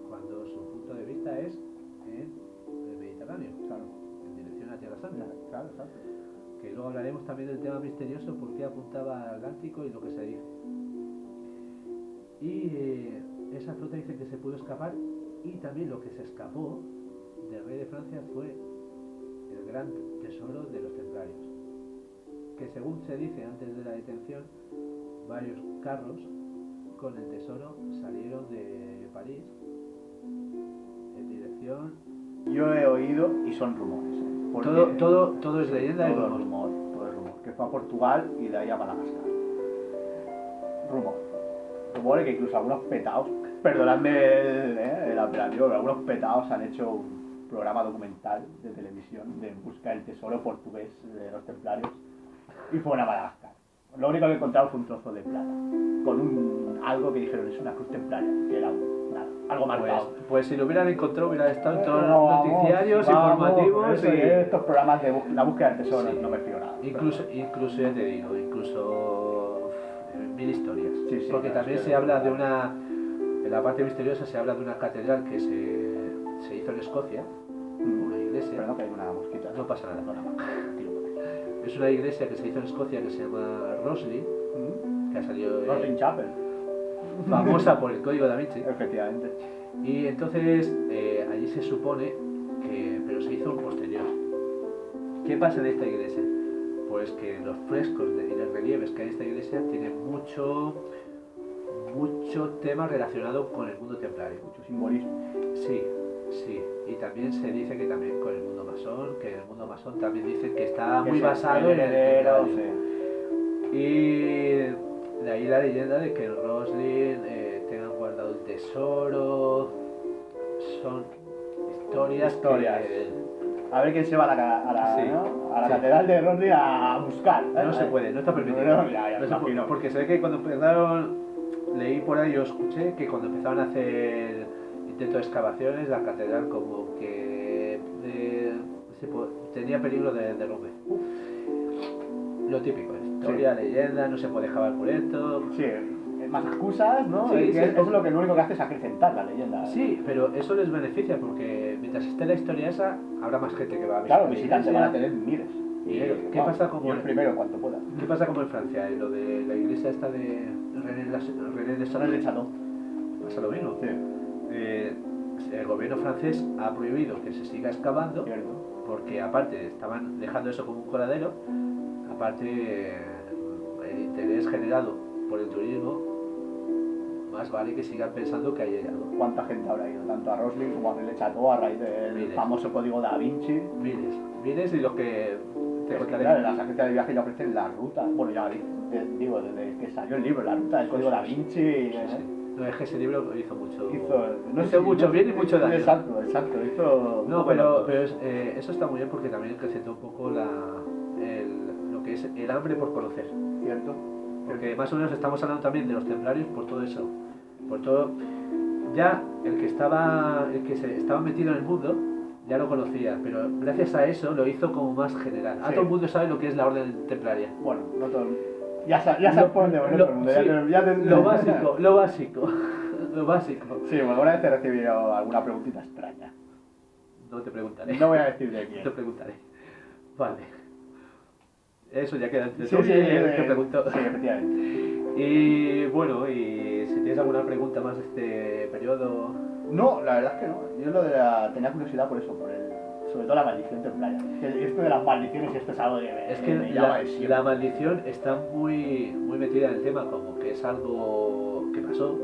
cuando su punto de vista es en el Mediterráneo, Claro. en dirección a Tierra Santa. Claro, exacto. Que luego hablaremos también del tema misterioso, por qué apuntaba al Atlántico y lo que se dice. Y esa flota dice que se pudo escapar, y también lo que se escapó del rey de Francia fue el gran tesoro de los templarios, que según se dice antes de la detención, varios carros con el tesoro salieron de París en dirección. Yo he oído, y son rumores, porque Todo es leyenda y todo es rumor. rumor, todo es rumor, que fue a Portugal y de ahí a Madagascar. Rumores que incluso algunos petados, perdonadme el apelativo, pero algunos petados han hecho un programa documental de televisión de busca del tesoro portugués de los templarios y fueron a Madagascar. Lo único que encontraron fue un trozo de plata, con algo que dijeron es una cruz templaria, que era algo marcado. Pues si lo hubieran encontrado, hubiera estado en todos los Vamos, noticiarios, vamos, informativos. por eso, Y estos programas de la búsqueda del tesoro Sí. no me fío nada. incluso ya te digo, mil historias. Sí, sí, porque claro, también es que se habla de en la parte misteriosa se habla de una catedral que se hizo en Escocia, una iglesia. Perdón, que hay una mosquita. No pasa nada. Perdona, tiro por ahí. Es una iglesia que se hizo en Escocia que se llama Roslin, que ha salido Roslin Chapel. famosa por el Código Da Vinci. Efectivamente. Y entonces allí se supone pero se hizo posterior. ¿Qué pasa en esta iglesia? Pues que los frescos y los relieves que hay en esta iglesia tienen mucho tema relacionado con el mundo templario. Mucho simbolismo. Sí, sí. Y también se dice que también con el mundo masón, que el mundo masón también dicen que está Que muy es basado en el heredero, templario. sí. Y de ahí la leyenda de que Roslin tengan guardado el tesoro. Son historias. A ver quién se va a la, Sí, ¿no? A la sí. catedral de Rosny a buscar. No se puede, no está permitido. No, ya, No me se puede, imagino. porque se ve que cuando empezaron, leí por ahí o escuché que cuando empezaron a hacer intentos de excavaciones, la catedral como que tenía peligro de derrumbe. Lo típico, historia, leyenda, no se puede excavar por esto. Sí, más excusas, ¿no? Sí, Es que sí. eso es lo que lo único que hace es acrecentar la leyenda. Sí, pero eso les beneficia porque mientras esté la historia esa, habrá más gente que va a visitar. Claro, la visitantes iglesia. van a tener miles. ¿Y miles, qué vamos, pasa como yo el primero en cuanto pueda. ¿Qué pasa como en Francia? Lo de la iglesia esta de René de Solo el Chartres. Chateau. Pasa lo mismo. Sí, El gobierno francés ha prohibido que se siga excavando cierto. porque aparte estaban dejando eso como un coladero, aparte el interés generado por el turismo, más vale que sigan pensando que ahí hay algo. ¿Cuánta gente habrá ido? Tanto a Roslin como a René Chateau a raíz del Miles. famoso código Da Vinci. Miles y los que te Es que, contaré. claro, las agencias de viaje le ofrecen la ruta. Bueno, ya digo, desde que salió el libro, la ruta del código Da Vinci. Sí, sí. No, es que ese libro hizo mucho. Hizo mucho bien y mucho daño. Exacto. Hizo. No, pero eso está muy bien porque también acrecentó un poco lo que es el hambre por conocer. Cierto. Porque más o menos estamos hablando también de los templarios por todo eso. Por todo. Ya el que se estaba metido en el mundo ya lo conocía, pero gracias a eso lo hizo como más general. Sí. Todo el mundo sabe lo que es la orden templaria. Bueno, no todo. Ya sabes por dónde voy, ¿no? Sí, lo básico. Lo básico. Sí, bueno, alguna vez he recibido alguna preguntita extraña. No te preguntaré. No voy a decir de Te quién. preguntaré. Vale. Eso ya queda entre Sí, tú sí, y el que preguntó. Sí, efectivamente. Y bueno, y si tienes alguna pregunta más de este periodo. No, la verdad es que no. Yo tenía curiosidad por eso, sobre todo la maldición templaria. Que esto de las maldiciones, esto es algo que Es que me llama de siempre. la maldición está muy metida en el tema, como que es algo que pasó,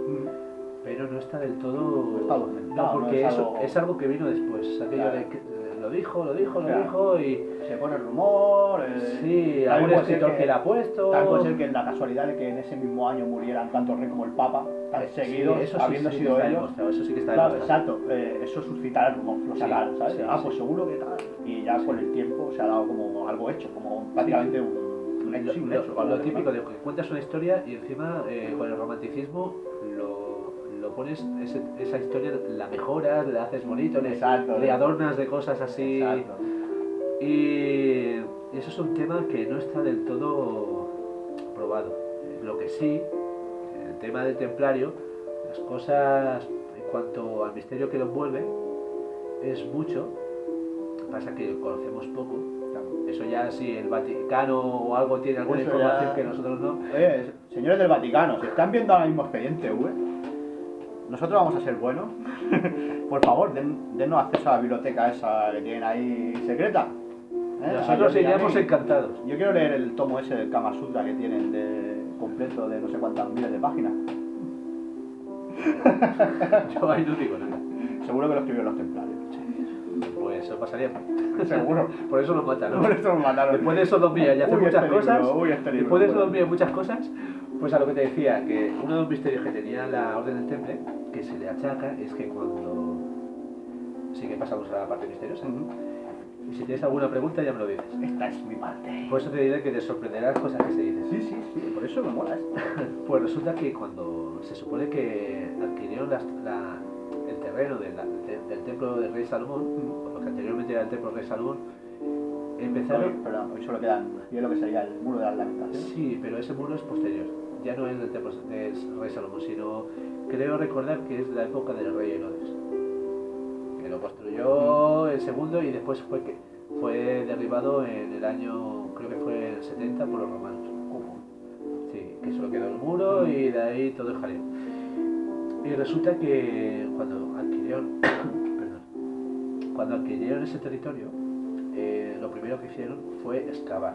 pero no está del todo. No está documentado, No, porque no es eso algo- es algo que vino después. Aquello Claro. de que lo dijo Claro. y. Se pone el rumor. Sí, también algún puede ser escritor que la ha puesto. También puede ser que la casualidad de que en ese mismo año murieran tanto el rey como el papa, tan seguidos, Sí, eso sí, habiendo sí sido que está ellos. demostrado, eso sí que está Claro, demostrado. exacto, eso suscitará el rumor, lo Sí, sacaron, ¿sabes? sí, Pues sí. seguro que tal. Y ya con el tiempo se ha dado como algo hecho, como prácticamente un hecho, sí, un hecho. Lo típico de que cuentas una historia y encima con el romanticismo lo pones, esa historia la mejoras, la haces bonito, Exacto. le adornas de cosas así. Exacto. Y eso es un tema que no está del todo probado. Lo que sí, el tema del templario, las cosas en cuanto al misterio que lo envuelve, es mucho. Pasa que conocemos poco. Claro. Eso ya si el Vaticano o algo tiene alguna Eso información ya- que nosotros no. Señores del Vaticano, si están viendo ahora mismo Expediente V, nosotros vamos a ser buenos. Por favor, dennos acceso a la biblioteca esa que tienen ahí secreta. Nosotros Ahí, iríamos ahí. encantados. Yo quiero leer el tomo ese del Kama Sutra que tienen completo de no sé cuántas miles de páginas. Yo ahí no digo nada. Seguro que lo escribieron los templarios. Pues eso pasaría. Seguro. Por eso nos mataron. Por eso nos mataron. Después de Sodomía y hacer Uy, muchas este cosas, libro, uy, este libro, después de bueno. Sodomía y muchas cosas, pues a lo que te decía, que uno de los misterios que tenía la Orden del Temple, que se le achaca, es que cuando... Sí que pasamos a la parte misteriosa. Y si tienes alguna pregunta ya me lo dices. Esta es mi parte. Por eso te diré que te sorprenderán las cosas que se dicen. Sí, por eso me mola esto. Pues resulta que cuando se supone que adquirieron el terreno del templo del rey Salomón, o lo que anteriormente era el templo del rey Salomón, empezaron... Perdón, hoy solo quedan, y es lo que sería el muro de las lamentaciones. Sí, pero ese muro es posterior. Ya no es del templo del rey Salomón, sino creo recordar que es de la época del rey Herodes. Que lo construyó el segundo y después fue derribado en el año, creo que fue en el 70 por los romanos. Sí, que solo quedó el muro y de ahí todo el jaleo. Y resulta que cuando adquirieron, cuando adquirieron ese territorio, lo primero que hicieron fue excavar.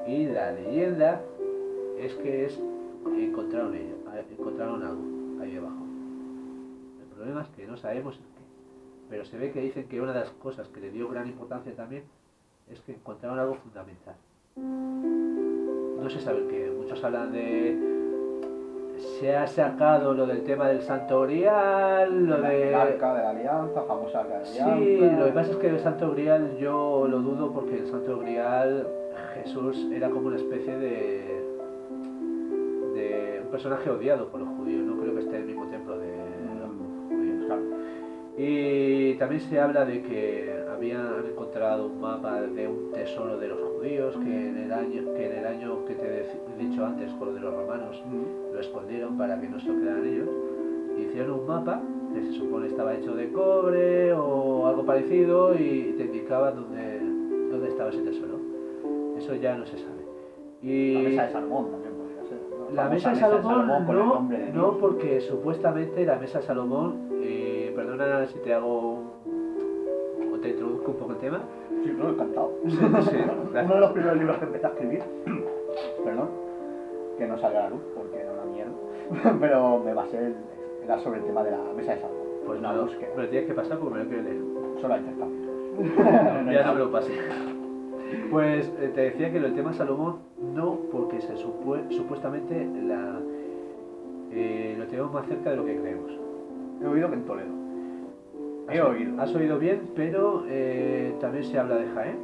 Y la leyenda es que es encontraron algo ahí debajo. El problema es que no sabemos el qué. Pero se ve que dicen que una de las cosas que le dio gran importancia también es que encontraron algo fundamental. No se sabe el qué. Muchos hablan de... Se ha sacado lo del tema del Santo Grial, lo de... El arca de la alianza, famosa arca de la alianza. Sí, lo que pasa es que el Santo Grial yo lo dudo porque el Santo Grial, Jesús era como una especie de un personaje odiado por los judíos. No creo que esté en el mismo templo de los judíos. Claro. Y también se habla de que habían encontrado un mapa de un tesoro de los judíos que en el año que te he dicho antes con lo de los romanos lo escondieron para que no se lo quedaran ellos. Hicieron un mapa que se supone estaba hecho de cobre o algo parecido y te indicaba dónde estaba ese tesoro. Eso ya no se sabe. Y La mesa de Salomón también podría ser, ¿no? la mesa de Salomón con el nombre de no, Dios. porque supuestamente la mesa de Salomón, perdona si te hago o te introduzco un poco el tema. Sí, no, encantado. Sí, Uno de los primeros libros que empecé a escribir, perdón, que no salga a la luz porque era una mierda, pero me basé era sobre el tema de la mesa de Salomón. Pues una no, búsqueda. pero tienes que pasar porque me lo quiero leer. Solo hay 3 capítulos. Ya no me lo pasé. Pues te decía que el tema Salomón no, porque supuestamente lo tenemos más cerca de lo que creemos. He oído que en Toledo. He oído. Has oído bien, pero también se habla de Jaén,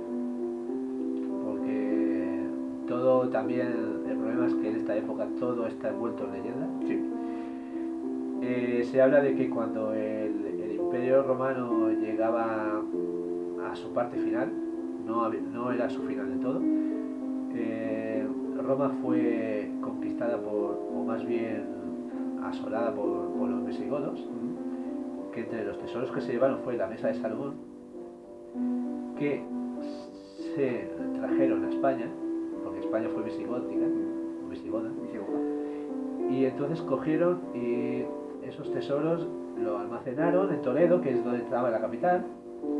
porque todo también, el problema es que en esta época todo está envuelto en leyenda. Sí. Se habla de que cuando el Imperio Romano llegaba a su parte final, no era su final de todo, Roma fue conquistada o más bien asolada por los visigodos, que entre los tesoros que se llevaron fue la mesa de Salomón, que se trajeron a España, porque España fue visigoda, y entonces cogieron y esos tesoros lo almacenaron en Toledo, que es donde estaba la capital.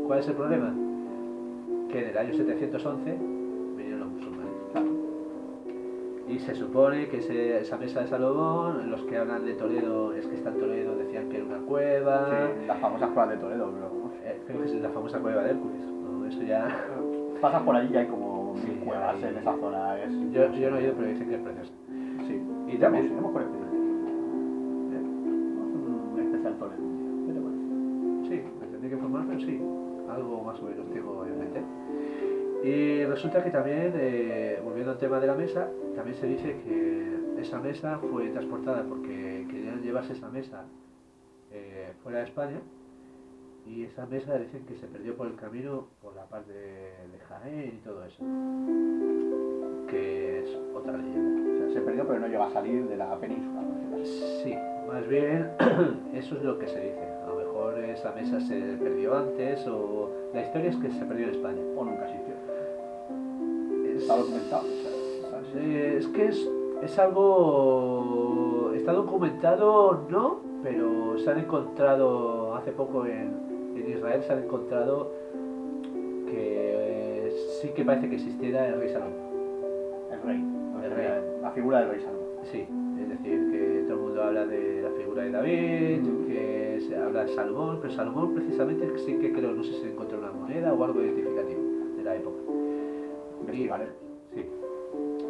¿Cuál es el problema? Que en el año 711 vinieron los musulmanes. Claro. Y se supone que esa mesa de Salomón, los que hablan de Toledo, es que está en Toledo, decían que era una cueva. Sí, las famosas cuevas de Toledo, pero... Creo que es la famosa cueva de Hércules. No, eso ya... Pasas por allí y hay como Sí, 1000 cuevas hay- en esa zona. Yo no he ido, pero dicen que es preciosa. Sí. Y también- Iremos por el primer día. Un especial Toledo un día. ¿Qué te parece? Sí, me tendré que formar, pero sí, algo más o menos tengo en mente. Y resulta que también, volviendo al tema de la mesa, también se dice que esa mesa fue transportada porque querían llevarse esa mesa fuera de España, y esa mesa dicen que se perdió por el camino por la parte de Jaén y todo eso, que es otra leyenda. O sea, se perdió pero no llegó a salir de la península. ¿No? Sí, más bien eso es lo que se dice. A lo mejor esa mesa se perdió antes, o la historia es que se perdió en España. O nunca existió. Es, Está documentado. ¿Sabes? es que es algo... Está documentado, no, pero se han encontrado hace poco en Israel, se han encontrado que sí que parece que existiera el rey Salomón. El rey. El rey. La figura del rey Salomón. Sí, es decir, que todo el mundo habla de la figura de David, que se habla de Salomón, pero Salomón precisamente sí que creo, no sé si encontró una moneda o algo identificativo de la época. Investigaré. Sí.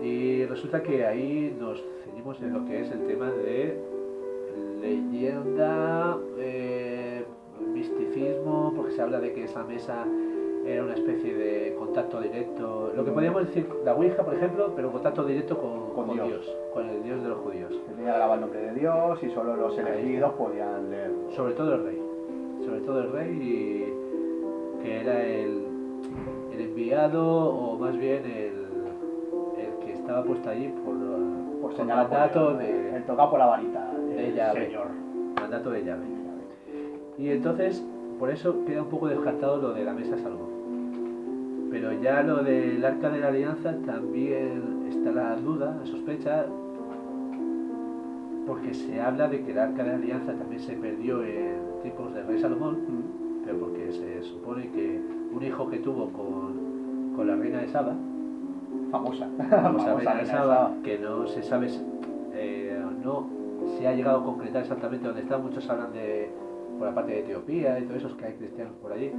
Y resulta que ahí nos ceñimos en lo que es el tema de leyenda, misticismo, porque se habla de que esa mesa era una especie de contacto directo, lo que podríamos decir la Ouija, por ejemplo, pero contacto directo con Dios, con el Dios de los judíos. Que tenía grabado el nombre de Dios y solo los Ahí elegidos podían leer. Sobre todo el rey, y que era el enviado, o más bien el que estaba puesto allí por señalar mandato por de el tocado por la varita de del Yahvé. Señor. mandato de llave. Y entonces, por eso queda un poco descartado lo de la mesa de Salomón. Pero ya lo del Arca de la Alianza también está la duda, la sospecha, porque se habla de que el Arca de la Alianza también se perdió en tiempos del rey Salomón, pero porque se supone que un hijo que tuvo con la reina de Saba, Famosa. famosa Famosa reina de Saba, que no se sabe no se ha llegado a concretar exactamente dónde está. Muchos hablan por la parte de Etiopía y todo eso, es que hay cristianos por allí.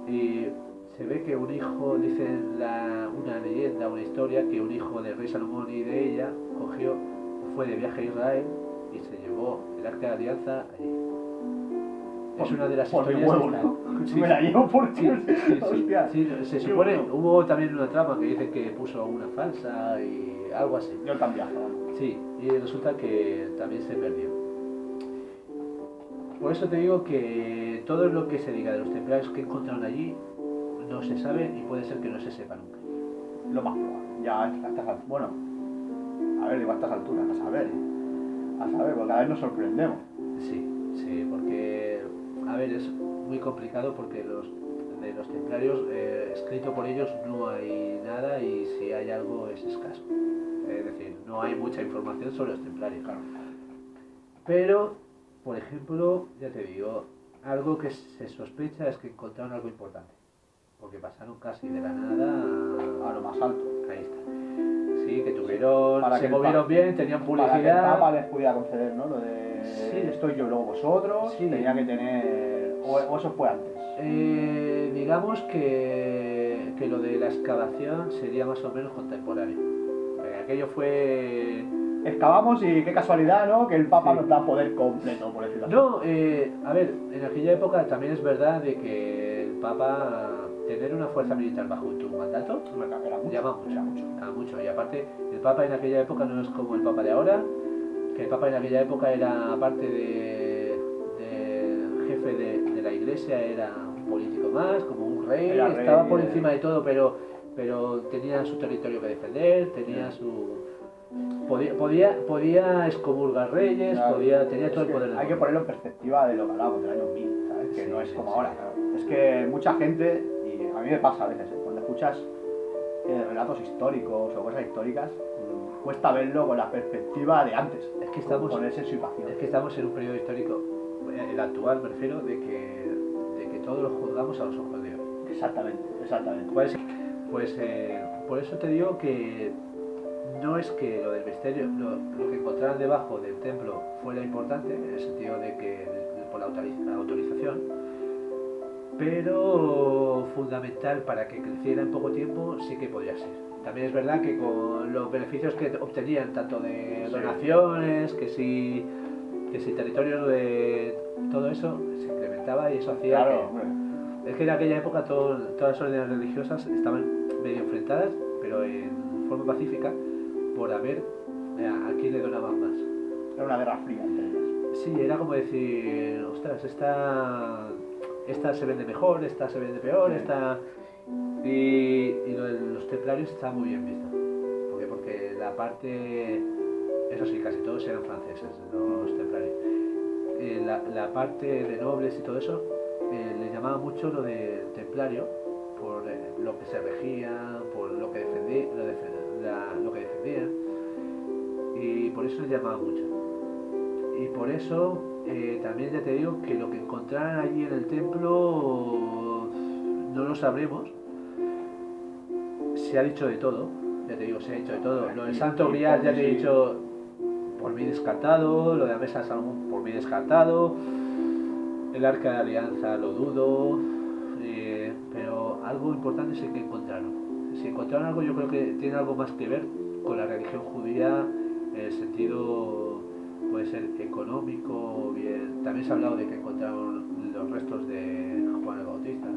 Y se ve que un hijo, dice una leyenda, una historia, que un hijo del rey Salomón y de ella fue de viaje a Israel y se llevó el Arca de Alianza allí. Es una de las historias huevo, que ¿no? sí, Me la llevo por sí, sí, hostia. sí, se supone, hubo también una trama que dice que puso una falsa y algo así. Yo el cambiazo. Sí, y resulta que también se perdió. Por eso te digo que todo lo que se diga de los templarios que encontraron allí no se sabe y puede ser que no se sepa nunca. Lo más probable. Ya a estas alturas. Bueno, a ver, digo a estas alturas, a saber, porque cada vez nos sorprendemos. Sí, porque, a ver, es muy complicado porque de los templarios, escrito por ellos, no hay nada y si hay algo es escaso. Es decir, no hay mucha información sobre los templarios. Claro. Pero, por ejemplo, ya te digo, algo que se sospecha es que encontraron algo importante. Porque pasaron casi de la nada A lo más alto. ahí está. Sí, que tuvieron, Para se que el movieron pa- bien, tenían Para que el publicidad. Papa les pudiera conceder, ¿no? Lo de Sí. estoy yo, luego vosotros. Sí. Tenía que tener. O eso fue antes. Digamos que lo de la excavación sería más o menos contemporáneo. Aquello fue... Excavamos y qué casualidad, ¿no? Que el Papa Sí. nos da poder completo, por decirlo así. No, a ver, en aquella época también es verdad de que el Papa, tener una fuerza militar bajo tu mandato, Era mucho. llama mucho, Era mucho. a mucho. Y aparte, el Papa en aquella época no es como el Papa de ahora, que el Papa en aquella época era, aparte de jefe de la iglesia, era un político más, como un rey, Era rey, estaba por encima de todo, pero tenía su territorio que defender, tenía su... Podía excomulgar reyes, Claro. tenía Es todo el que poder del hay que mundo. ponerlo en perspectiva de lo que hablábamos del año 1000, ¿sabes? Que Sí, no es sí, como sí. ahora, claro. Es que mucha gente, y a mí me pasa a veces, cuando escuchas relatos históricos o cosas históricas, cuesta verlo con la perspectiva de antes. Es que estamos... Ponerse en situación. Es que estamos en un periodo histórico, el actual me refiero, de que todo lo juzgamos a los ojos de hoy. Exactamente. Pues por eso te digo que no es que lo del misterio, lo que encontraran debajo del templo fuera importante, en el sentido de que por la autorización, pero fundamental para que creciera en poco tiempo sí que podría ser. También es verdad que con los beneficios que obtenían, tanto de Sí. donaciones, que si territorios de todo eso, se incrementaba y eso hacía Claro, que... hombre. Es que en aquella época todas las órdenes religiosas estaban medio enfrentadas, pero en forma pacífica, por a ver a quién le donaban más. Era una guerra fría entre ellas. Sí, era como decir, ostras, esta se vende mejor, esta se vende peor, Sí. esta... Y lo de los templarios está muy bien visto. Porque la parte... Eso sí, casi todos eran franceses, los templarios. La parte de nobles y todo eso, les llamaba mucho lo de templario, por lo que se regía, por lo que defendían, y por eso les llamaba mucho. Y por eso también ya te digo que lo que encontraran allí en el templo no lo sabremos. Se ha dicho de todo, ya te digo, se ha dicho de todo. Lo del Santo Grial ya te he dicho, por mí descartado, lo de la mesa de Salomón por mí descartado, el Arca de Alianza lo dudo, pero algo importante sí que encontraron. Si encontraron algo, yo creo que tiene algo más que ver con la religión judía, en el sentido, puede ser económico, bien. También se ha hablado de que encontraron los restos de Juan el Bautista,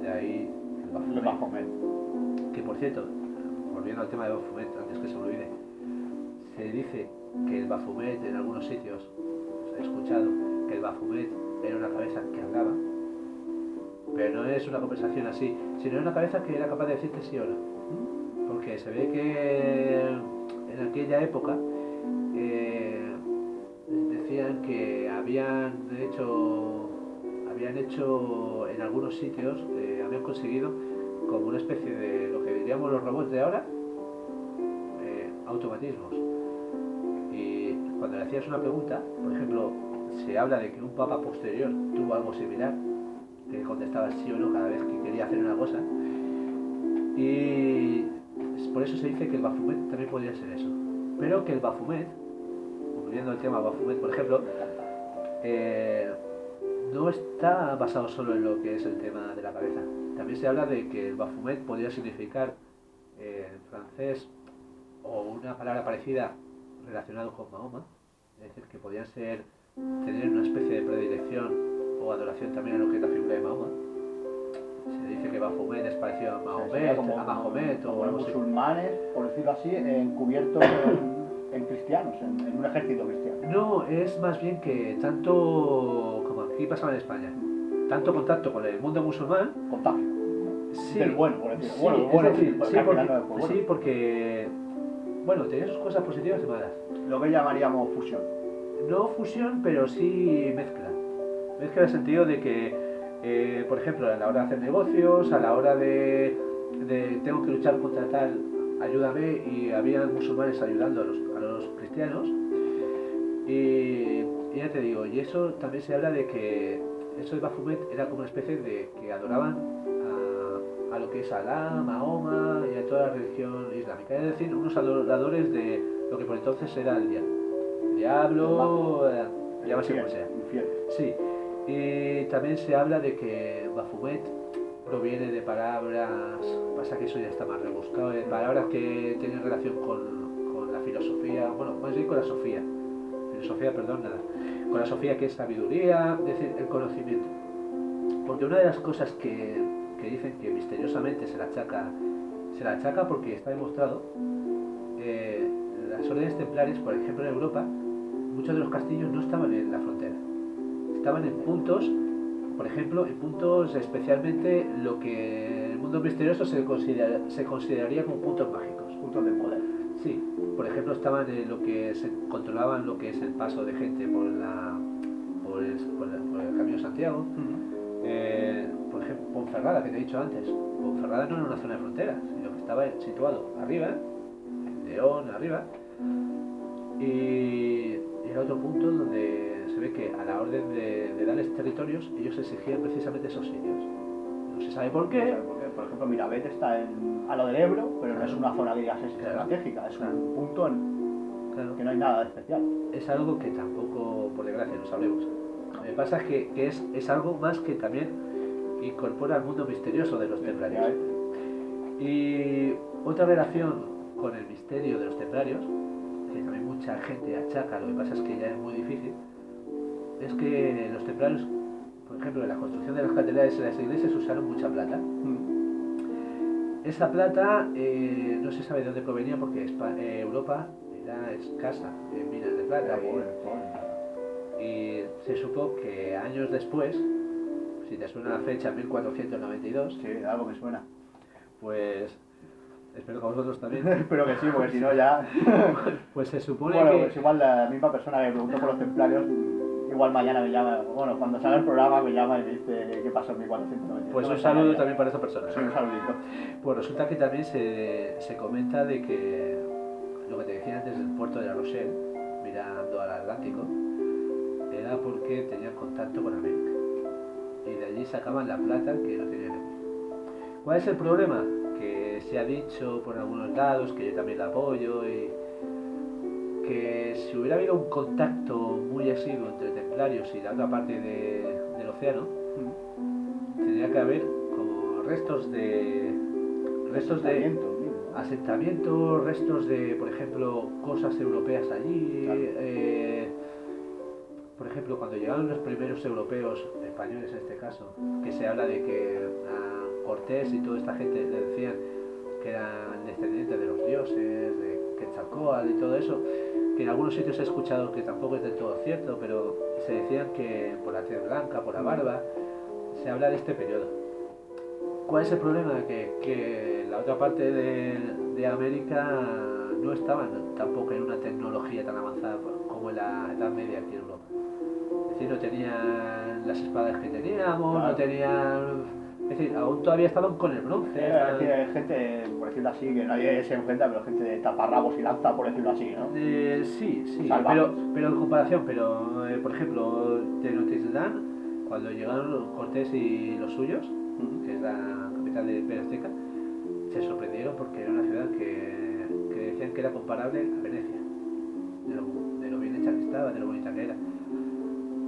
de ahí el El Baphomet. Baphomet. Que por cierto, volviendo al tema de Baphomet, antes que se me olvide, se dice que el Baphomet en algunos sitios, he escuchado que el Baphomet era una cabeza que hablaba, pero no es una conversación así, sino una cabeza que era capaz de decirte sí o no. Porque se ve que en aquella época decían que habían hecho en algunos sitios, habían conseguido como una especie de lo que diríamos los robots de ahora, automatismos. Y cuando le hacías una pregunta, por ejemplo, se habla de que un papa posterior tuvo algo similar, que contestaba sí o no cada vez que quería hacer una cosa, y por eso se dice que el Baphomet también podría ser eso, pero que el Baphomet volviendo al tema Baphomet, por ejemplo, no está basado solo en lo que es el tema de la cabeza. También se habla de que el Baphomet podría significar en francés o una palabra parecida relacionada con Mahoma, es decir, que podían tener una especie de predilección o adoración también a lo que es la figura de Mahoma. Se dice que Baphomet es parecido a Mahomet, Como o algo así. musulmanes, por decirlo así, encubiertos en cristianos, en un ejército cristiano. No, es más bien que tanto, como aquí pasaba en España, tanto contacto con el mundo musulmán. Contagio. Sí, Del bueno, por decirlo. sí, Bueno, es decir, porque sí, al final no es bueno. sí, porque, bueno, tenía sus cosas positivas y malas. Lo que llamaríamos fusión. No fusión, pero sí mezcla. Mezcla en el sentido de que, por ejemplo, a la hora de hacer negocios, a la hora de tengo que luchar contra tal, ayúdame, y había musulmanes ayudando a los cristianos. Y ya te digo, y eso también se habla de que eso de Baphomet era como una especie de que adoraban a lo que es Alá, Mahoma y a toda la religión islámica. Es decir, unos adoradores de lo que por entonces era el diablo, llámase como sea. Infiel. Sí, y también se habla de que Baphomet proviene de palabras, pasa que eso ya está más rebuscado, de palabras que tienen relación con la filosofía, bueno, más bien con la filosofía, con la sofía, que es sabiduría, es decir, el conocimiento. Porque una de las cosas que dicen que misteriosamente se la achaca porque está demostrado, las órdenes templarias, por ejemplo en Europa, muchos de los castillos no estaban en la frontera, estaban en puntos, por ejemplo, en puntos especialmente lo que en el mundo misterioso se consideraría como puntos mágicos. Puntos de poder. Sí, por ejemplo estaban en lo que se controlaban lo que es el paso de gente por el Camino de Santiago. Por ejemplo, Ponferrada, que te he dicho antes. Ponferrada no era una zona de frontera, sino que estaba situado arriba, en León, arriba, y era otro punto donde se ve que a la orden de darles territorios, ellos exigían precisamente esos sitios. No se sabe por qué. Por ejemplo, Miravet está a lo del Ebro, pero no es una zona que digas estratégica, es un punto que no hay nada de especial. Es algo que tampoco, por desgracia, no sabremos. Lo que pasa es que es algo más que también incorpora al mundo misterioso de los templarios. Y otra relación con el misterio de los templarios, que también mucha gente achaca, lo que pasa es que ya es muy difícil, es que los templarios, por ejemplo, en la construcción de las catedrales y las iglesias usaron mucha plata. Esa plata no se sabe de dónde provenía porque Europa era escasa en minas de plata. Y se supo que años después, si te suena la fecha, 1492, Sí, algo me suena. pues espero que a vosotros también. Espero que sí, porque si no ya... Pues se supone Bueno, que... pues igual la misma persona que me preguntó por los templarios, igual mañana me llama, bueno, cuando salga el programa me llama y me dice qué pasó en 1492. Pues No un me saludo sabía. también para esa persona. Sí, un saludito. Pues resulta que también se comenta de que lo que te decía antes del puerto de La Rochelle, mirando al Atlántico, era porque tenían contacto con América. Y de allí sacaban la plata que no tenían aquí. ¿Cuál es el problema? Que se ha dicho por algunos lados, que yo también la apoyo, y que si hubiera habido un contacto muy asiduo entre templarios y la otra parte del océano, tendría que haber como restos de asentamientos, restos de, por ejemplo, cosas europeas allí. Claro. Por ejemplo, cuando llegaron los primeros europeos, españoles en este caso, que se habla de que a Cortés y toda esta gente le decían que eran descendientes de los dioses, de Quetzalcóatl y todo eso, que en algunos sitios he escuchado que tampoco es del todo cierto, pero se decían que por la tez blanca, por la barba, se habla de este periodo. ¿Cuál es el problema? Que la otra parte de América no estaban tampoco en una tecnología tan avanzada como en la Edad Media aquí en Europa. Es decir, no tenían las espadas que teníamos, Claro. no tenían... Es decir, aún todavía estaban con el bronce. Hay gente, por decirlo así, que nadie se enfrenta, pero gente de taparrabos y lanza, por decirlo así, ¿no? Sí, Salvajes. pero en comparación, por ejemplo, Tenochtitlán, cuando llegaron Cortés y los suyos, que es la capital de Imperio Azteca, se sorprendieron porque era una ciudad que decían que era comparable a Venecia, de lo bien hecha que estaba, de lo bonita que era.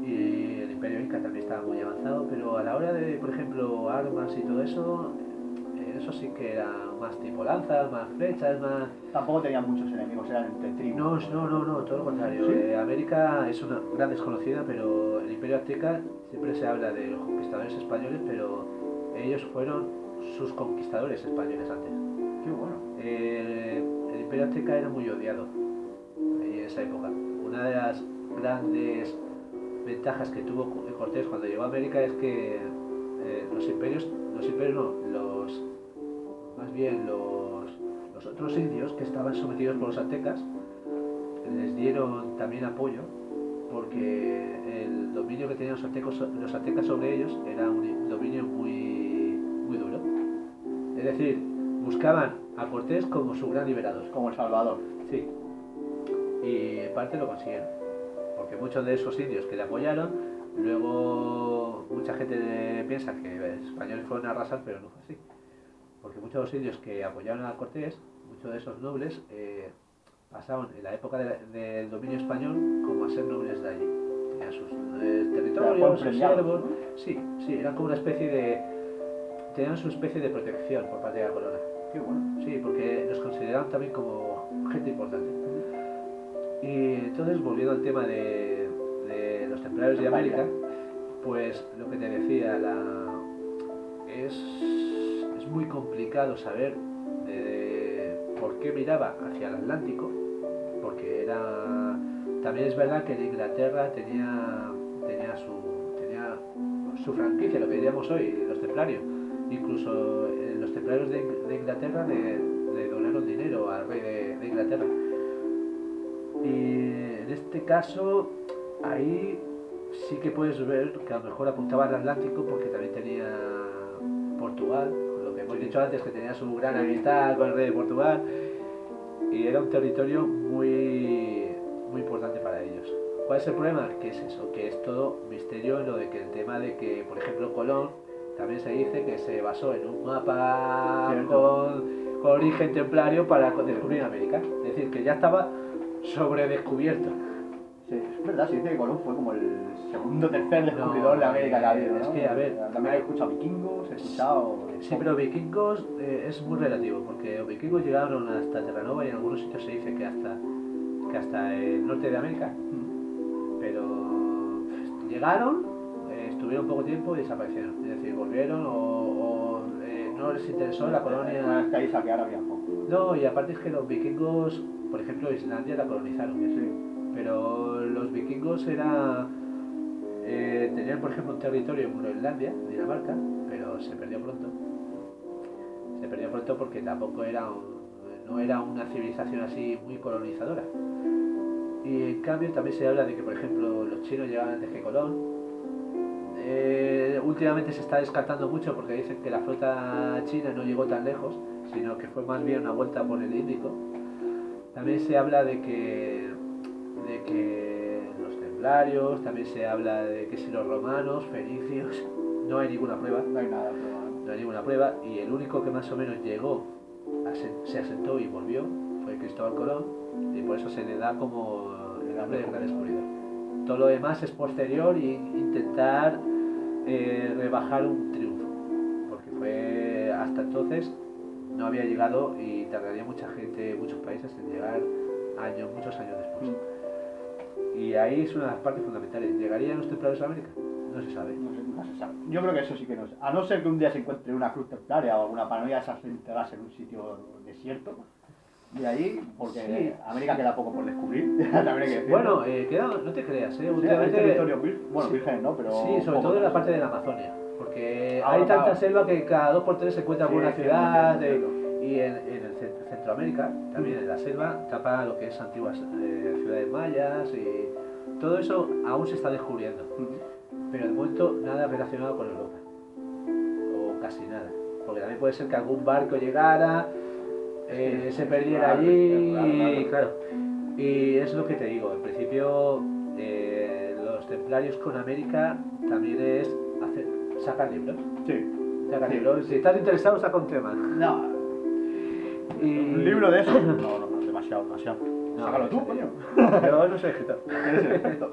Y el Imperio Inca también estaba muy avanzado, pero a la hora de, por ejemplo, armas y todo eso, eso sí que era más tipo lanzas, más flechas, más... Tampoco tenían muchos enemigos, eran entre tribus. No, todo lo contrario. ¿Sí? América es una gran desconocida, pero el Imperio Azteca siempre se habla de los conquistadores españoles, pero ellos fueron sus conquistadores españoles antes. Qué bueno. El Imperio Azteca era muy odiado en esa época. Una de las grandes ventajas que tuvo Cortés cuando llegó a América es que los imperios no, más bien los otros indios que estaban sometidos por los aztecas les dieron también apoyo, porque el dominio que tenían los aztecas sobre ellos era un dominio muy, muy duro. Es decir, buscaban a Cortés como su gran liberador. Como El Salvador. Sí. Y en parte lo consiguieron. Porque muchos de esos indios que le apoyaron, luego mucha gente piensa que los españoles fueron a arrasar, pero no fue así. Porque muchos de los indios que apoyaron a Cortés, muchos de esos nobles, pasaban en la época del dominio español como a ser nobles de allí. Tenían sus territorios, sus siervos. Sí, eran como una especie de... Tenían su especie de protección por parte de la corona. Qué bueno. Sí, porque los consideraban también como gente importante. Y entonces, volviendo al tema de los templarios de América, pues lo que te decía, es muy complicado saber por qué miraba hacia el Atlántico, porque también es verdad que en Inglaterra tenía su franquicia, lo que diríamos hoy, los templarios. Incluso los templarios de Inglaterra le donaron dinero al rey de Inglaterra. Y en este caso, ahí sí que puedes ver que a lo mejor apuntaba al Atlántico, porque también tenía Portugal, lo que hemos dicho antes, que tenía su gran amistad con el rey de Portugal, y era un territorio muy, muy importante para ellos. ¿Cuál es el problema? Que es eso, que es todo misterio en lo de que el tema de que, por ejemplo, Colón también se dice que se basó en un mapa con origen templario para descubrir América. Es decir, que ya estaba sobredescubierto. Sí, es verdad, se dice que Colón fue como el segundo o tercer descubridor de América que ha habido, ¿no? Es que, a ver, también he escuchado vikingos, he escuchado... Sí, pero vikingos es muy relativo, porque los vikingos llegaron hasta Terranova y en algunos sitios se dice que hasta el norte de América. Pero llegaron, estuvieron poco tiempo y desaparecieron. Es decir, volvieron o no les interesó la colonia. Es que ahí saquear había poco. No, y aparte es que los vikingos, por ejemplo, Islandia la colonizaron. Sí. Pero los vikingos tenían, por ejemplo, un territorio en Groenlandia, Dinamarca, pero se perdió pronto. Se perdió pronto porque tampoco no era una civilización así muy colonizadora. Y en cambio también se habla de que, por ejemplo, los chinos llegaban antes que Colón. Últimamente se está descartando mucho porque dicen que la flota china no llegó tan lejos, sino que fue más bien una vuelta por el Índico. También se habla de que los templarios, también se habla de que si los romanos, fenicios, no hay ninguna prueba. No hay nada, No hay ninguna prueba, y el único que más o menos llegó, se asentó y volvió, fue Cristóbal Colón, y por eso se le da como el nombre de gran descubridor. Todo lo demás es posterior e intentar rebajar un triunfo, porque fue hasta entonces no había llegado y tardaría mucha gente, muchos países en llegar muchos años después. Y ahí es una de las partes fundamentales. ¿Llegarían los templarios a América? No se sabe. No se sabe. Yo creo que eso sí que no sé. A no ser que un día se encuentre una cruz templaria o alguna paranoia, esas enterrarse en un sitio desierto. Y ahí, porque Sí. América queda poco por descubrir, también hay que decirlo. Bueno, no te creas, Sí, hay últimamente... territorio bueno, sí. virgen, ¿no? Pero Sí, sobre poco todo en la más. parte de la Amazonia, porque Ahora, hay tanta claro. selva que cada 2 por 3 se encuentra alguna Sí, ciudad, cierto. y en el Centroamérica, también en la selva, tapa lo que es antiguas ciudades mayas, y todo eso aún se está descubriendo, pero de momento nada relacionado con Europa, o casi nada, porque también puede ser que algún barco llegara, se perdiera allí, y claro, y es lo que te digo, en principio los templarios con América también es sacar libros. Sí. Sacar Sí. libros. Si estás interesado, saca un tema. No, Y... un libro de eso. No, demasiado. No, Sácalo tú, no, coño. Yo no soy escritor. Eres el experto.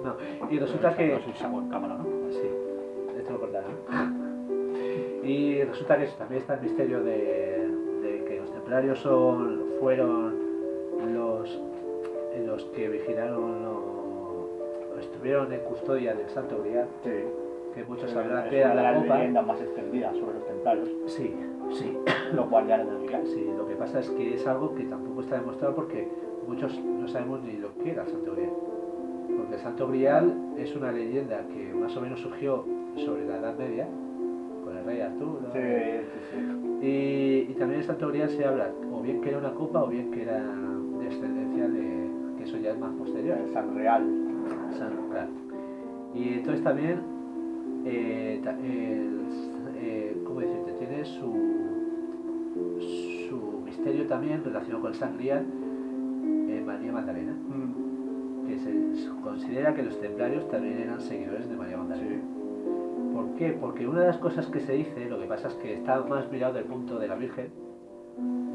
No. Y resulta que... No soy saco en cámara, ¿no? Sí, esto lo cortará. Y resulta que también está el misterio de que los templarios fueron los que vigilaron o estuvieron en custodia del Santo Grial, Sí. que muchos Es hablan una que de era la las copa. leyendas más extendidas sobre los templarios, Sí, sí. los guardianes del Grial. Sí, lo que pasa es que es algo que tampoco está demostrado porque muchos no sabemos ni lo que era el Santo Grial. Porque el Santo Grial es una leyenda que más o menos surgió sobre la Edad Media, con el rey Arturo. Sí, sí, sí. Y también el Santo Grial se habla o bien que era una copa o bien que era descendencia de... que eso ya es más posterior. El San Real. Claro. Y entonces también, ¿cómo decirte? Tiene su misterio también relacionado con el San Grial, María Magdalena, que se considera que los templarios también eran seguidores de María Magdalena. Sí. ¿Por qué? Porque una de las cosas que se dice, lo que pasa es que está más mirado del punto de la Virgen,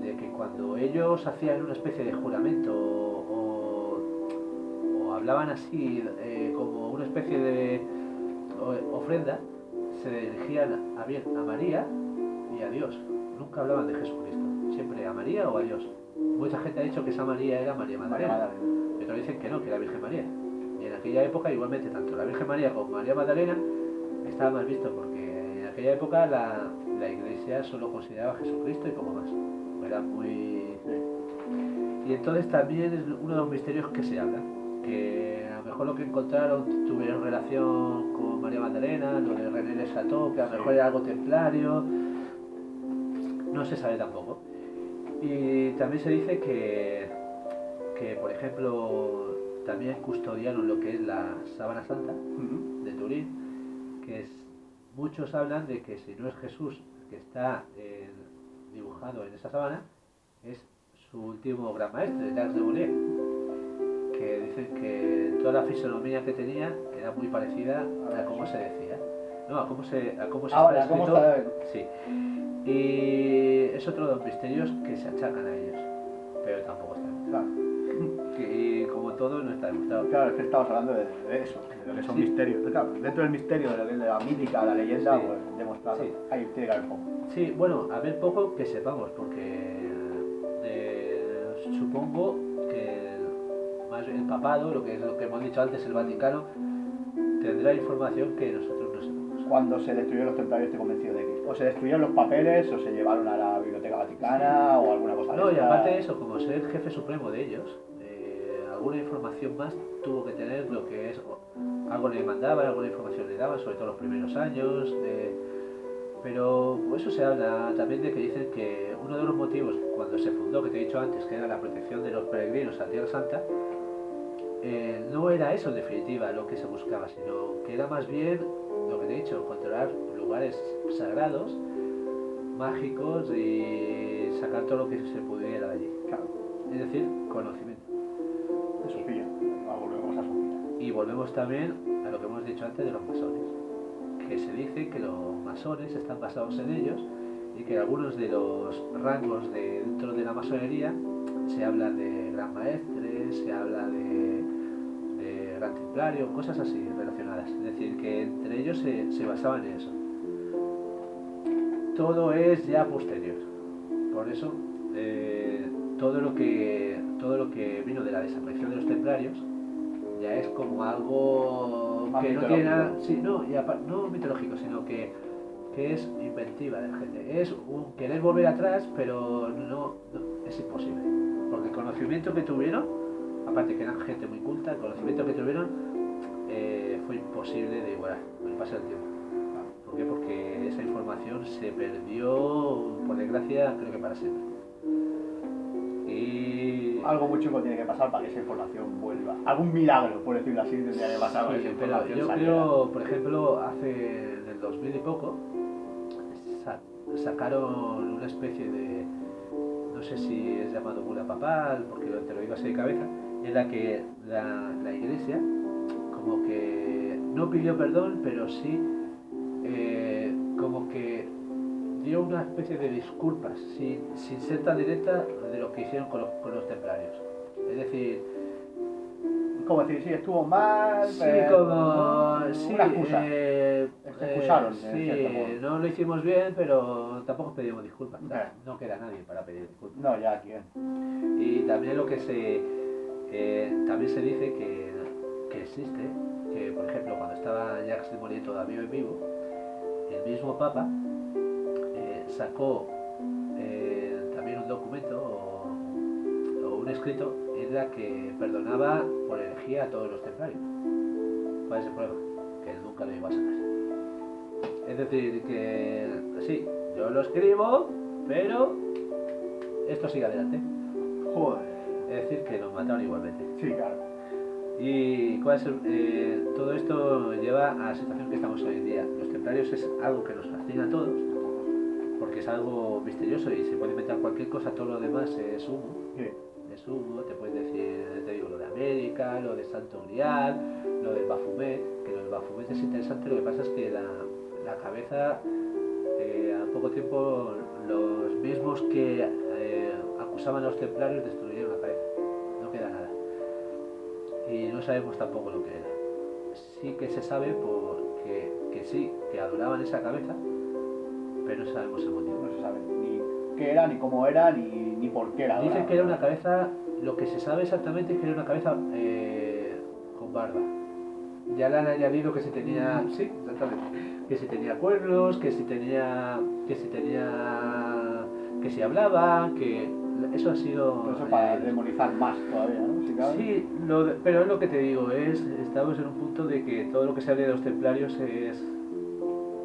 de que cuando ellos hacían una especie de juramento o hablaban así como una especie de ofrenda, se dirigían a María y a Dios. Nunca hablaban de Jesucristo, siempre a María o a Dios. Mucha gente ha dicho que esa María era María Magdalena, pero dicen que no, que era Virgen María. Y en aquella época igualmente tanto la Virgen María como María Magdalena estaba mal visto porque en aquella época la iglesia solo consideraba a Jesucristo y poco más. Era muy... Y entonces también es uno de los misterios que se habla, que a lo mejor lo que encontraron tuvieron relación con María Magdalena, lo de René Le Chateau, que a lo mejor era algo templario, no se sabe tampoco. Y también se dice que por ejemplo, también custodiaron lo que es la Sábana Santa de Turín, que muchos hablan de que si no es Jesús el que está dibujado en esa sábana, es su último gran maestre, Jacques de Molay, que dicen que toda la fisonomía que tenía era muy parecida a cómo se decía, no, a cómo se Vale, está ¿cómo escrito. está? Sí. Y es otro de los misterios que se achacan a ellos, pero tampoco está demostrado. Claro. Y como todo no está demostrado. Claro, es que estamos hablando de eso, de lo que son Sí. misterios. Claro, dentro del misterio, de lo que es de la mítica, la leyenda, Sí. pues demostrado. Sí. Ahí tiene que haber poco. Sí, bueno, a ver poco que sepamos, porque supongo que más el papado, lo que es lo que hemos dicho antes, el Vaticano, tendrá información que nosotros no sepamos. Cuando se destruyeron los templarios, estoy convencido de que o se destruyeron los papeles o se llevaron a la Biblioteca Vaticana o alguna cosa No, y esta. aparte de eso, como ser el jefe supremo de ellos, alguna información más tuvo que tener lo que es, algo le mandaban, alguna información le daban, sobre todo los primeros años, pero eso se habla también de que dicen que uno de los motivos cuando se fundó, que te he dicho antes, que era la protección de los peregrinos a Tierra Santa, no era eso en definitiva lo que se buscaba, sino que era más bien lo que te he dicho, controlar lugares sagrados, mágicos y sacar todo lo que se pudiera de allí. Claro, Es decir, conocimiento. de Sofía. Volvemos a Sofía. Y volvemos también a lo que hemos dicho antes de los masones, que se dice que los masones están basados en ellos y que algunos de los rangos dentro de la masonería se habla de gran maestre, se habla de gran templario, cosas así relacionadas. Es decir, que entre ellos se basaban en eso. Todo es ya posterior. Por eso, todo lo que vino de la desaparición de los templarios ya es como algo Más que no tiene nada, mitológico. sí, no, no mitológico, sino que es inventiva de la gente. Es un querer volver atrás, pero no, es imposible. Porque el conocimiento que tuvieron, aparte que eran gente muy culta, el conocimiento que tuvieron fue imposible de igualar con el paso del tiempo. ¿Por qué? Porque esa información se perdió, por desgracia, creo que para siempre. Y... Algo muy chungo tiene que pasar para que esa información vuelva. Algún milagro, por decirlo así, tendría que pasar para que Sí, esa pero información yo saliera. creo, por ejemplo, hace en el 2000 y poco sacaron una especie de, no sé si es llamado bula papal, porque te lo digo así de cabeza, en la que la iglesia como que no pidió perdón, pero sí como que dio una especie de disculpas sin ser tan directa de lo que hicieron con los templarios. Es decir, Como decir, sí, estuvo mal, sí, pero... como... Sí, una excusa. Excusaron, en cierto sí, modo. no lo hicimos bien, pero tampoco pedimos disculpas. Claro. No queda nadie para pedir disculpas. No, ya, ¿quién? Y también lo que también se dice que existe, que por ejemplo cuando estaba Jacques de Molay todavía en vivo, el mismo Papa sacó también un documento o un escrito en la que perdonaba por herejía a todos los templarios. ¿Cuál es el problema? Que él nunca lo iba a sacar. Es decir, que sí, yo lo escribo, pero esto sigue adelante. Joder. Es decir, que nos mataron igualmente. Sí, claro. Y todo esto lleva a la situación que estamos hoy en día. Los templarios es algo que nos fascina a todos, porque es algo misterioso y se puede inventar cualquier cosa, todo lo demás es humo. Sí. Es humo, te puedes decir, te digo, lo de América, lo de Santo Grial, lo del Baphomet, que lo del Baphomet es interesante, lo que pasa es que la cabeza, a poco tiempo, los mismos que acusaban a los templarios destruyeron la cabeza, no queda nada. Y no sabemos tampoco lo que era. Sí que se sabe porque que sí, que adoraban esa cabeza, pero no sabemos el motivo. No se sabe ni qué era, ni cómo era, ni por qué era. Dicen que era una cabeza, lo que se sabe exactamente es que era una cabeza con barba. Ya le han añadido que si tenía, sí, exactamente, que si tenía cuernos, que si hablaba, que eso ha sido... Pero eso para demonizar más todavía, ¿no? Si cabe. Sí, pero es lo que te digo, estamos en un punto de que todo lo que se hable de los templarios es...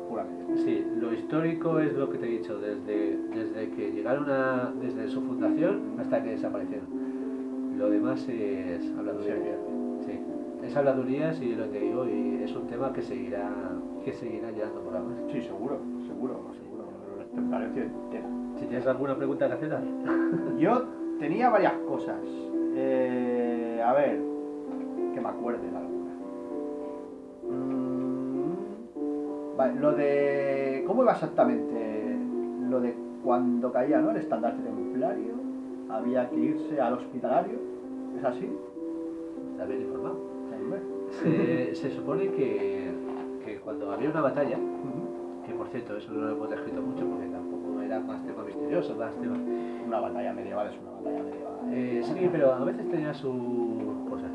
Puramente. Sí, lo histórico es lo que te he dicho, desde que llegaron desde su fundación hasta que desaparecieron. Lo demás es habladurías. Sí, es habladurías y lo que digo, y es un tema que seguirá llegando por la más. Sí, seguro. Los templarios tienen tela. Si tienes alguna pregunta que hacer, dale. Yo tenía varias cosas. A ver, que me acuerde de alguna. Vale, lo de... ¿Cómo iba exactamente? Lo de cuando caía, ¿no? El estandarte templario, había que irse al hospitalario. ¿Es así? Está bien informado. Hombre. Se supone que cuando había una batalla, que por cierto eso no lo hemos descrito mucho porque tampoco era más tema misterioso, más tema... Una batalla medieval es una batalla medieval. Sí, pero a veces tenía sus cosas.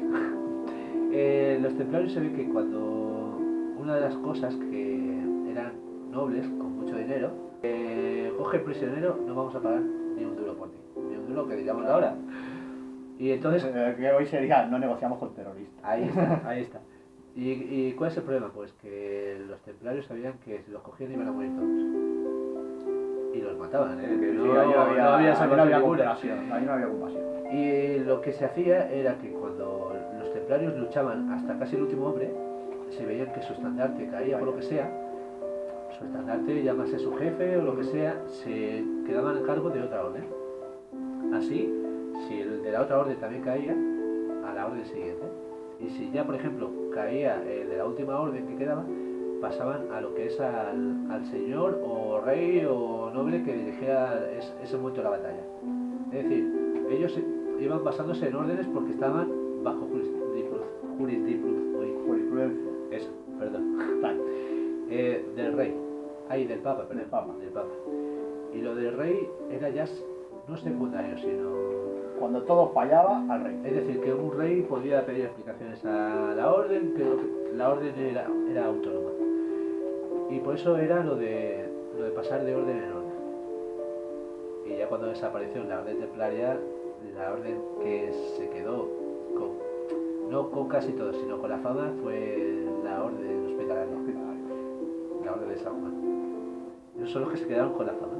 Los templarios se ve que cuando una de las cosas que eran nobles, con mucho dinero, coge prisionero, no vamos a pagar ni un duro por ti, ni un duro que digamos ahora. Y entonces... que hoy sería, no negociamos con terroristas. Ahí está, ahí está. ¿Y cuál es el problema? Pues que los templarios sabían que si los cogían iban a morir todos. Y los mataban, ¿eh? Que no había salvación ninguna. Ahí no había compasión. Y lo que se hacía era que cuando los templarios luchaban hasta casi el último hombre, se veían que su estandarte caía por lo que sea, su estandarte, llámase su jefe o lo que sea, se quedaban a cargo de otra orden. Así, si el de la otra orden también caía, a la orden siguiente. Y si ya, por ejemplo, caía el de la última orden que quedaba, pasaban a lo que es al señor o rey o noble que dirigía ese momento de la batalla. Es decir, ellos iban basándose en órdenes porque estaban bajo Jurisprudencia. Eso, perdón. Vale. Del rey. Del Papa, perdón. Del Del Papa. Papa. Y lo del rey era ya no secundario, sino... Cuando todo fallaba, al rey. Es decir, que un rey podía pedir explicaciones a la orden, que la orden era autónoma. Y por eso era lo de pasar de orden en orden. Y ya cuando desapareció la orden templaria, la orden que se quedó no con casi todo, sino con la fama, fue la orden hospitalaria. La orden de San Juan. Ellos son los que se quedaron con la fama.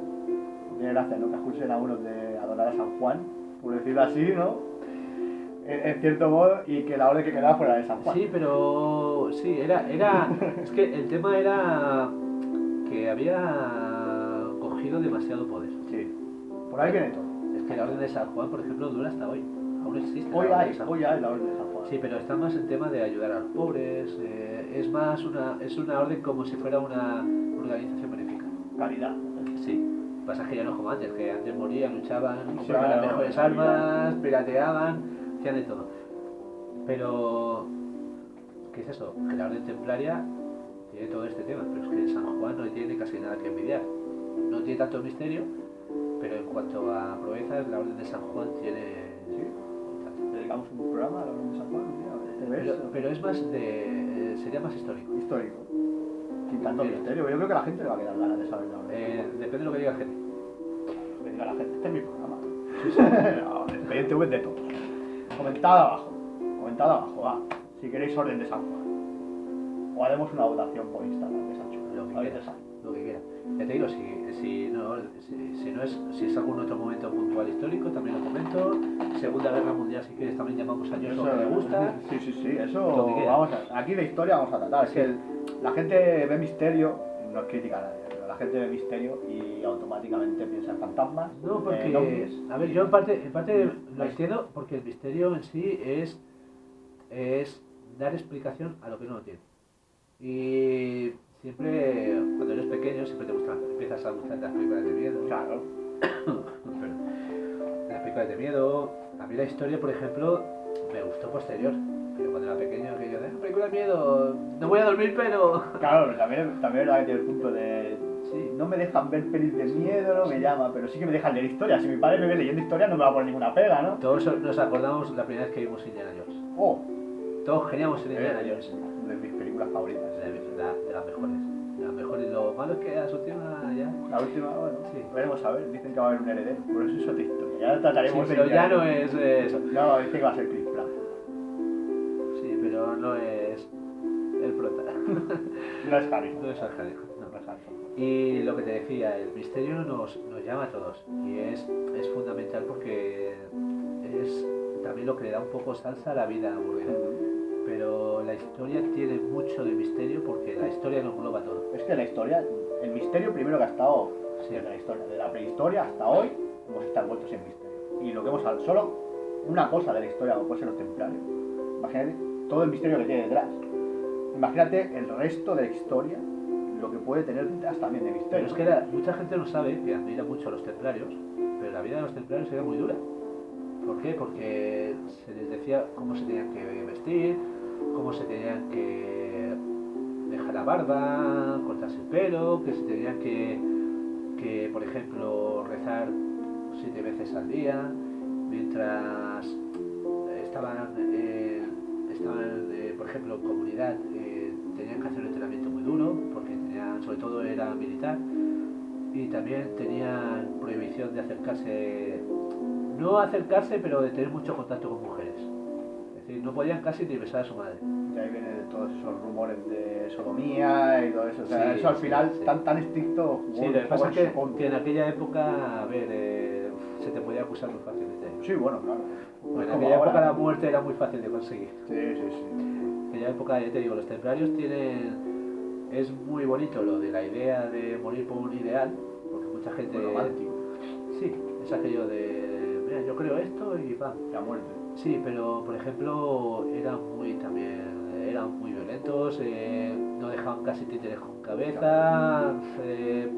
Tiene gracia, ¿no? Que acusen a uno de adorar a San Juan, por decirlo así, ¿no? En cierto modo, y que la orden que quedaba fuera de San Juan. Sí, pero sí, era es que el tema era que había cogido demasiado poder. Sí. Por ahí viene todo. Es que la orden de San Juan, por ejemplo, dura hasta hoy. Aún existe. Hoy la orden hay de San Juan. la orden de San Juan. Sí, pero está más en tema de ayudar a los pobres. Es más es una orden como si fuera una organización benéfica. Caridad. Sí. Pasa que ya no es como antes, que antes morían, luchaban, Sí, compraban claro, las mejores caridad. armas, pirateaban. hacían de todo. Pero, ¿qué es eso? Que la orden templaria tiene todo este tema, pero es que San Juan no tiene casi nada que envidiar. No tiene tanto misterio, pero en cuanto a proezas, la orden de San Juan tiene... Sí. Dedicamos un programa a la Orden de San Juan, Pero es más de... sería más histórico. histórico. Sin tanto misterio. Yo creo que a la gente le va a quedar ganas de saber la Orden de San Juan. Depende de lo que diga la gente. Lo que diga la gente, este es mi programa. No, el Expediente V de todos. Comentad abajo, va. Si queréis Orden de San Juan. O haremos una votación por Instagram de Sancho. Lo que A ver quiera. qué sale. Lo que quiera. Ya te digo, si es algún otro momento puntual histórico, también lo comento. Segunda Guerra Mundial, si quieres, también llamamos a Joshua, que le gusta. Sí, eso Lo que quiera. aquí de historia vamos a tratar. Es que la gente ve misterio, no es crítica a nadie, pero la gente ve misterio y automáticamente piensa en fantasmas. No, porque, en ovnis. a ver, yo en parte lo entiendo, porque el misterio en sí es dar explicación a lo que no lo tiene. Y siempre, cuando eres pequeño, siempre empiezas a gustar las películas de miedo. Claro. Perdón. Las películas de miedo, a mí la historia, por ejemplo, me gustó posterior. Pero cuando era pequeño, que yo de película de miedo, no voy a dormir, pero... Claro, también es verdad que tiene el punto de... Sí. No me dejan ver pelis de miedo, no me llama, pero sí que me dejan leer historias. Si mi padre me ve leyendo historias no me va a poner ninguna pega, ¿no? Todos nos acordamos la primera vez que vimos Indiana Jones. Oh, Todos queríamos ser Indiana Jones. de mis películas favoritas. De las mejores. De las mejores. Lo malo es que a su última ya... La última, bueno, Sí. veremos a ver. Dicen que va a haber un heredero, pero eso es otra historia. Ya trataremos Sí, pero de... ya no es eso. No, dice que va a ser Chris Pratt. Sí, pero no es el prota. No es Harry. No es Harry. No es Harry. Y lo que te decía, el misterio nos llama a todos. Y es fundamental porque es también lo que le da un poco salsa a la vida aburrida. Pero la historia tiene mucho de misterio porque la historia lo engloba todo. Es que la historia, el misterio primero que ha estado Sí. desde la historia, de la prehistoria hasta hoy, hemos estado envueltos en misterio. Y lo que hemos hablado, solo una cosa de la historia, como puede ser los templarios, imagínate todo el misterio que tiene detrás. Imagínate el resto de la historia, lo que puede tener detrás también de misterio. Pero es que mucha gente no sabe que admira mucho a los templarios, pero la vida de los templarios era muy dura. ¿Por qué? Porque se les decía cómo se tenían que vestir, cómo se tenían que dejar la barba, cortarse el pelo, que se tenían que por ejemplo, rezar 7 veces al día, mientras estaban por ejemplo, en comunidad, tenían que hacer un entrenamiento muy duro, porque sobre todo era militar, y también tenían prohibición de acercarse, no acercarse, pero de tener mucho contacto con mujeres. Es decir, no podían casi ni besar a su madre. Y ahí vienen todos esos rumores de sodomía y todo eso. O sea, Sí, eso al sí, final sí. tan estricto jugó Sí, un lo que poco pasa en es su que contra. en aquella época, a ver, se te podía acusar muy fácilmente. Sí, bueno, claro. Bueno, en Como aquella ahora. época la muerte era muy fácil de conseguir. Sí. En aquella época, ya te digo, los templarios tienen... Es muy bonito lo de la idea de morir por un ideal, porque mucha gente... Muy romántico. Sí, es aquello de... Mira, yo creo esto y pam. La muerte. Sí, pero por ejemplo eran muy violentos, no dejaban casi títeres con cabeza,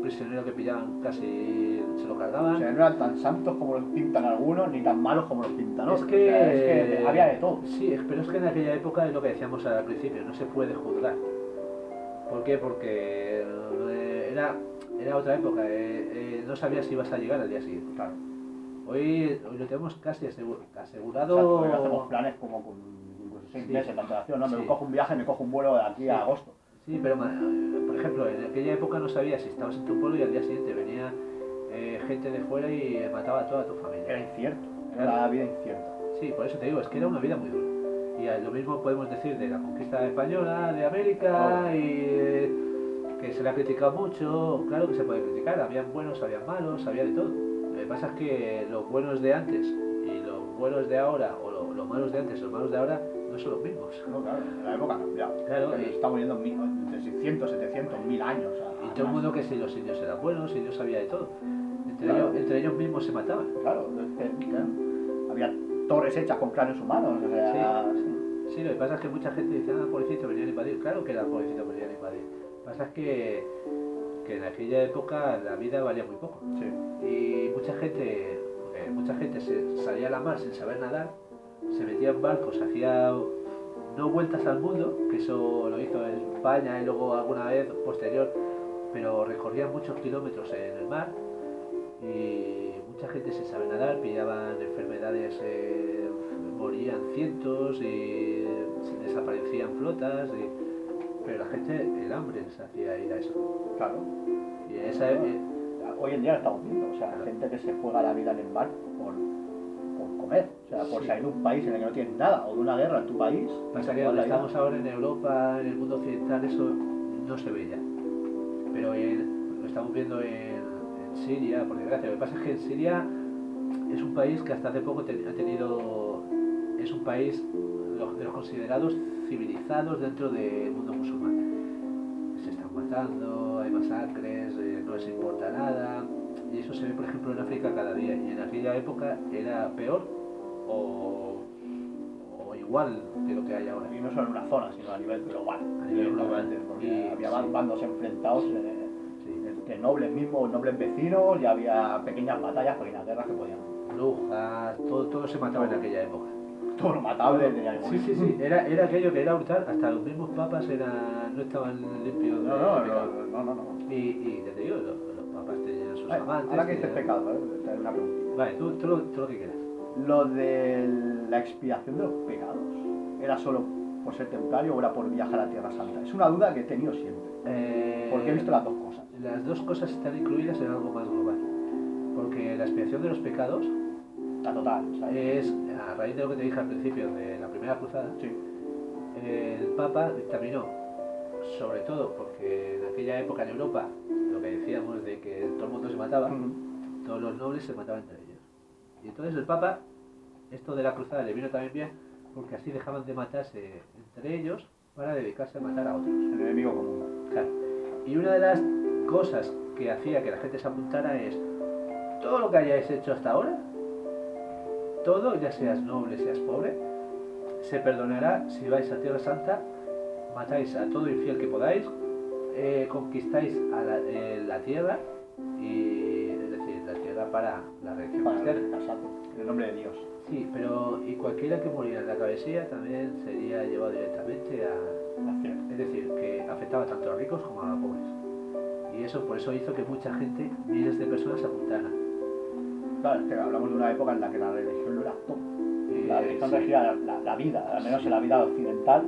prisioneros que pillaban casi se lo O cargaban. sea, no eran tan santos como los pintan algunos, ni tan malos como los pintan Es otros. que, O sea, es que había de todo. Sí, pero es que en aquella época es lo que decíamos al principio, no se puede juzgar. ¿Por qué? Porque era otra época, no sabías si ibas a llegar al día siguiente. Claro. Hoy lo tenemos casi asegurado. Exacto, hoy hacemos planes como con incluso 6 Sí. meses de antelación, ¿no? Me Sí. cojo un viaje, me cojo un vuelo de aquí a agosto. Sí, pero por ejemplo, en aquella época no sabías si estabas en tu pueblo y al día siguiente venía gente de fuera y mataba a toda tu familia. Era incierto, era Claro. la vida incierta. Sí, por eso te digo, es que era una vida muy dura. Y lo mismo podemos decir de la conquista española, de América, Oh. y que se le ha criticado mucho. Claro que se puede criticar, habían buenos, habían malos, había de todo. Lo que pasa es que los buenos de antes y los buenos de ahora, o los malos de antes y los malos de ahora, no son los mismos. No, claro, la época ha cambiado. Claro, Pero y- estamos yendo entre 600, 700, 1000 años. Y todo el mundo que si los indios eran buenos, y Dios sabía de todo. Claro. Entre ellos mismos se mataban. Claro, claro, había torres hechas con cráneos humanos. O sea, sí. Sí, lo que pasa es que mucha gente dice, pobrecitos venían a invadir. Claro que eran pobrecitos venían a invadir. Lo que pasa es que en aquella época la vida valía muy poco. Sí. Y mucha gente se salía a la mar sin saber nadar, se metía en barcos, hacía no vueltas al mundo, que eso lo hizo en España y luego alguna vez posterior, pero recorría muchos kilómetros en el mar y mucha gente sin saber nadar, pillaban enfermedades, morían cientos y se desaparecían flotas, pero la gente, el hambre les hacía ir a eso. Claro. Y esa, Hoy en día lo estamos viendo, o sea, Claro. gente que se juega la vida en el mar por comer, o sea, por Sí. salir de un país en el que no tienes nada, o de una guerra en tu país. pasa que te juegas donde la vida. estamos ahora en Europa, en el mundo occidental, eso no se ve ya. Pero lo estamos viendo en Siria, por desgracia. Lo que pasa es que en Siria es un país que hasta hace poco ha tenido, es un país de los considerados civilizados dentro del mundo musulmán. Se están matando, hay masacres, no les importa nada, y eso se ve por ejemplo en África cada día, y en aquella época era peor o igual que lo que hay ahora. Y no solo en una zona, sino a nivel global. A nivel global. Porque Y- había sí. bandos enfrentados Sí. entre nobles mismos, nobles vecinos, y había pequeñas batallas, pequeñas guerras que podían. Brujas, todo se mataba en aquella época. Todo lo matable tenía que Sí, morir. sí, sí, era aquello que era brutal, hasta los mismos papas no estaban limpios de pecado. No. Y ya te digo, los papas tenían sus Vale, amantes. ahora que dices tenían- pecado, te haré una preguntita. Vale, tú lo que quieras. Lo de la expiación de los pecados, ¿era solo por ser templario o era por viajar a Tierra Santa? Es una duda que he tenido siempre, porque he visto las dos cosas. Las dos cosas están incluidas en algo más global. Porque la expiación de los pecados La total, ¿sabes? es, a raíz de lo que te dije al principio de la primera cruzada, Sí. el Papa dictaminó, sobre todo porque en aquella época en Europa, lo que decíamos de que todo el mundo se mataba, todos los nobles se mataban entre ellos. Y entonces el Papa, esto de la cruzada le vino también bien, porque así dejaban de matarse entre ellos para dedicarse a matar a otros. El enemigo común. Claro. Y una de las cosas que hacía que la gente se apuntara es todo lo que hayáis hecho hasta ahora, todo, ya seas noble, seas pobre, se perdonará si vais a Tierra Santa, matáis a todo infiel que podáis, conquistáis a la tierra, y, es decir, la tierra para la religión Para cristiana. exacto, en el nombre de Dios. Sí, pero y cualquiera que muriera en la travesía también sería llevado directamente a... Es decir, que afectaba tanto a ricos como a pobres. Y eso por eso hizo que mucha gente, miles de personas, se apuntaran. Claro, es que hablamos de una época en la que la religión lo era todo. Eh, La religión sí. regía la vida, al menos en la vida occidental.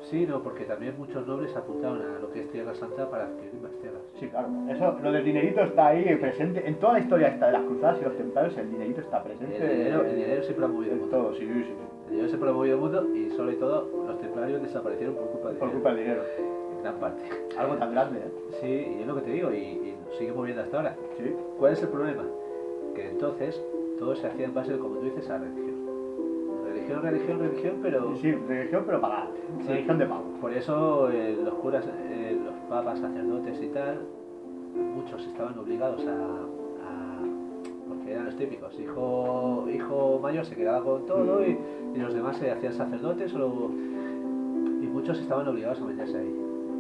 Sí, no, porque también muchos nobles apuntaron a lo que es Tierra Santa para adquirir más tierras. Sí, claro. Eso, lo del dinerito está ahí presente. En toda la historia esta de las cruzadas y los templarios, el dinerito está presente. El dinero siempre ha movido el en mundo. todo, sí. El dinero siempre ha movido el mundo y sobre todo los templarios desaparecieron por culpa de Por culpa del dinero. en gran parte. Algo tan grande, ¿eh? Sí, y es lo que te digo, y sigue moviendo hasta ahora. Sí. ¿Cuál es el problema? Que entonces todo se hacía en base, como tú dices, a religión. Religión, pero... Sí, religión, pero pagada. Sí. Religión de pago. Por eso los curas, los papas, sacerdotes y tal, muchos estaban obligados porque eran los típicos, hijo mayor se quedaba con todo y los demás se hacían sacerdotes y muchos estaban obligados a meterse ahí.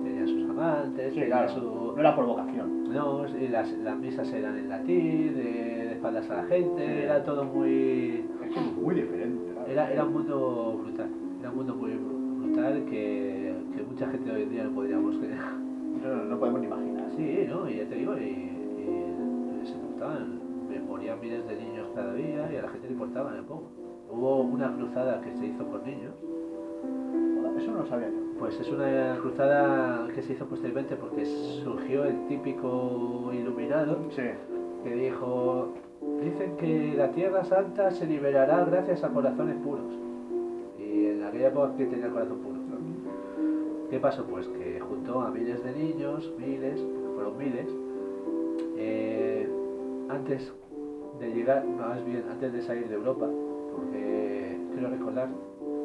Tenían sus amantes, Sí, tenían claro. No era por vocación. No, y las misas eran en latín, de espaldas a la gente, era todo muy... Es que es muy diferente. ¿no? Era un mundo brutal, era un mundo muy brutal que mucha gente hoy en día no podríamos creer. No podemos ni imaginar. Sí, ¿no? Y ya te digo, y se importaban, morían miles de niños cada día y a la gente le importaba un poco. Hubo una cruzada que se hizo con niños, Eso no lo sabía yo. pues es una cruzada que se hizo posteriormente porque surgió el típico iluminado Sí. que dijo, dicen que la Tierra Santa se liberará gracias a corazones puros. Y en aquella época que tenía el corazón puro. ¿Qué pasó? Pues que juntó a miles de niños, porque fueron miles, antes de llegar, más bien antes de salir de Europa, porque quiero recordar,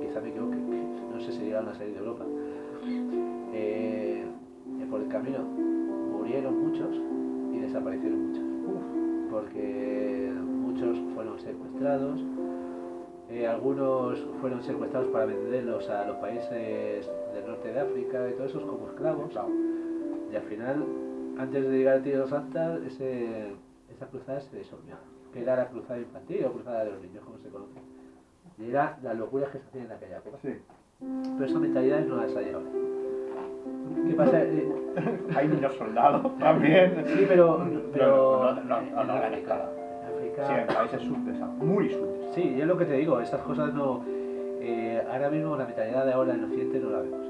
quizá me equivoque, no sé si llegaron a salir de Europa, por el camino murieron muchos y desaparecieron muchos. Porque muchos fueron secuestrados, algunos fueron secuestrados para venderlos a los países del norte de África y todos esos como esclavos. Claro. Y al final, antes de llegar a Tierra Santa, esa cruzada se disolvió, que era la cruzada infantil o cruzada de los niños, como se conoce. Y era las locuras que se hacían en aquella época. Sí. Pero esa mentalidad no las hay ahora. ¿Qué pasa? Hay niños soldados también. Sí, pero no en hagan África. escala. En África. Sí, en países subdesarrollados, muy subdesarrollados. Sí, es lo que te digo, estas cosas no. Ahora mismo la mentalidad de ahora en Occidente no la vemos.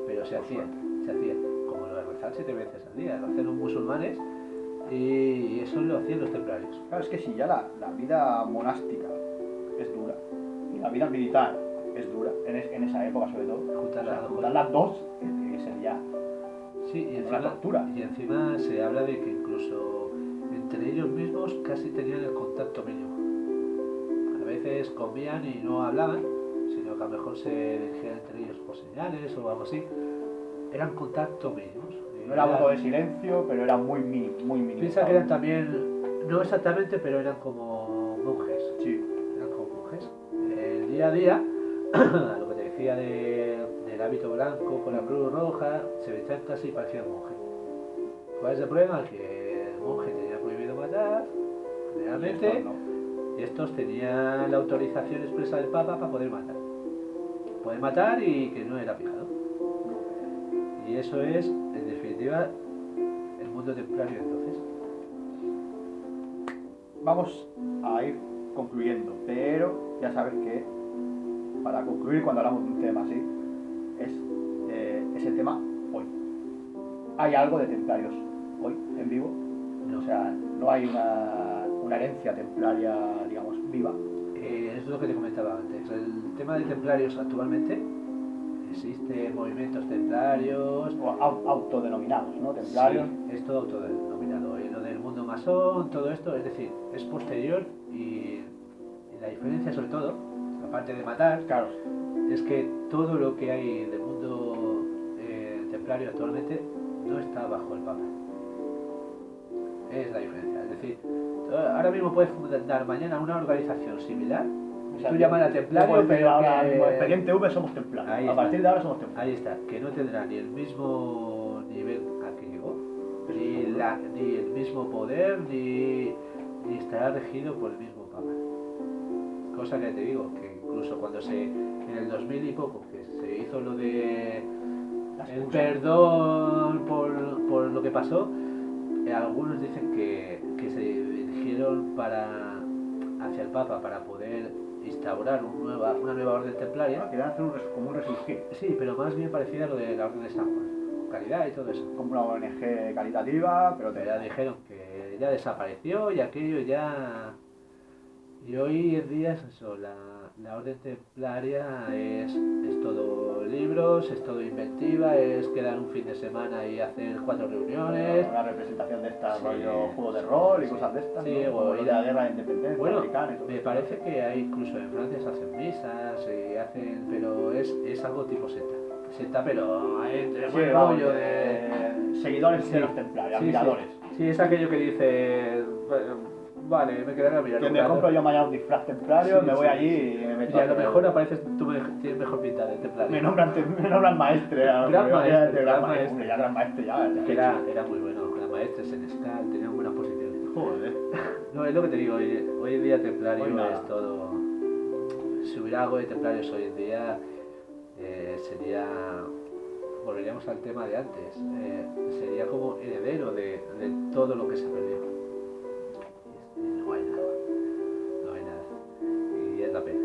Pero se hacía. Como lo de rezar 7 veces al día, lo hacen los musulmanes y eso lo hacían los templarios. Claro, es que si ya la vida monástica es dura y la vida militar es dura, en esa época sobre todo, Juntar las dos juntar las dos sería Sí, y una tortura. Y encima se habla de que incluso entre ellos mismos casi tenían el contacto mínimo. A veces comían y no hablaban, sino que a lo mejor se dirigían entre ellos por señales o algo así. Eran contactos mínimos. No era voto de silencio, pero era muy mínimo. Piensa que eran también, no exactamente, pero eran como monjes. Sí. Eran como monjes. El día a día, lo que te decía del hábito blanco con la cruz roja, se vestían casi y parecían monjes. ¿Cuál es el problema? Que el monje tenía prohibido matar, realmente, y estos tenían la autorización expresa del Papa para poder matar. Poder matar y que no era pecado. Y eso es, en definitiva, el mundo templario entonces. Vamos a ir concluyendo, pero ya sabes que para concluir cuando hablamos de un tema así, es el tema hoy. ¿Hay algo de templarios hoy en vivo? No. O sea, no hay una herencia templaria, digamos, viva. Es lo que te comentaba antes. El tema de templarios actualmente, existen movimientos templarios. O autodenominados, ¿no? Templarios. Sí, es todo autodenominado. Y lo del mundo masón, todo esto, es decir, es posterior y la diferencia sobre todo, aparte de matar, Claro. es que todo lo que hay del mundo templario actualmente no está bajo el Papa. Es la diferencia. Es decir, ahora mismo puedes fundar mañana una organización similar. O sea, Tú llamas a templario, pero ahora, que... como Expediente V somos templarios. Ahí A está. partir de ahora somos templarios. Ahí está, que no tendrá ni el mismo nivel al que llegó, Eso ni, seguro. ni el mismo poder, ni estará regido por el mismo Papa. Cosa que te digo, que incluso cuando en el 2000 y poco, que se hizo lo de Las el excusas. perdón por lo que pasó, algunos dicen que se dirigieron hacia el Papa para poder instaurar una nueva orden templaria. Querían hacer como un resurgir, Sí, pero más bien parecida a lo de la Orden de San Juan, caridad y todo eso. como una ONG caritativa, pero Pero ya dijeron que ya desapareció y aquello ya... Y hoy en día es eso, la Orden Templaria es todo libros, es todo inventiva, es quedar un fin de semana y hacer 4 reuniones. una representación de estas, Sí, rollo juego de rol y sí, cosas de estas, sí, ¿no? Como o lo ir de a- la guerra de independencia Bueno, americana y todo me eso. parece que hay incluso en Francia se hacen misas, pero es algo tipo secta. Secta, pero hay Sí, buen vamos, rollo de... seguidores Sí. de los templarios, Sí, admiradores. Sí, es aquello que dice, vale, me quedaré a mirar. Que un me rato. compro yo mañana un disfraz templario, Sí, me voy sí, allí sí. y me meto Y a lo hacer- mejor apareces, tienes mejor pinta de templario. me nombran maestre. Gran maestre, gran maestre. Hombre, ya gran maestre, ya. Es que era muy bueno, era maestro, senescal, tenía buenas posiciones. Joder. No, es lo que te digo, hoy en día templario Hoy nada. es todo... Si hubiera algo de templarios hoy en día, sería... Volveríamos al tema de antes, sería como heredero de todo lo que se perdió. No hay nada, no hay nada. Y es la pena.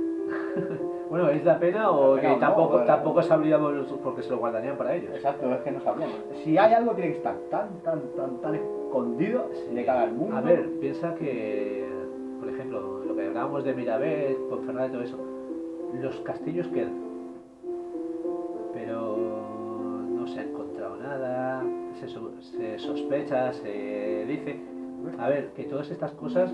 Bueno, es la pena o La que pena o no, tampoco sabríamos porque se lo guardarían para ellos. Exacto, es que no sabíamos. Si hay algo, tiene que estar tan escondido de cara al mundo. A ver, piensa que, por ejemplo, lo que hablábamos de Mirabel, Ponferrada y todo eso, los castillos quedan, pero no se ha encontrado nada, se sospecha, se dice. A ver, que todas estas cosas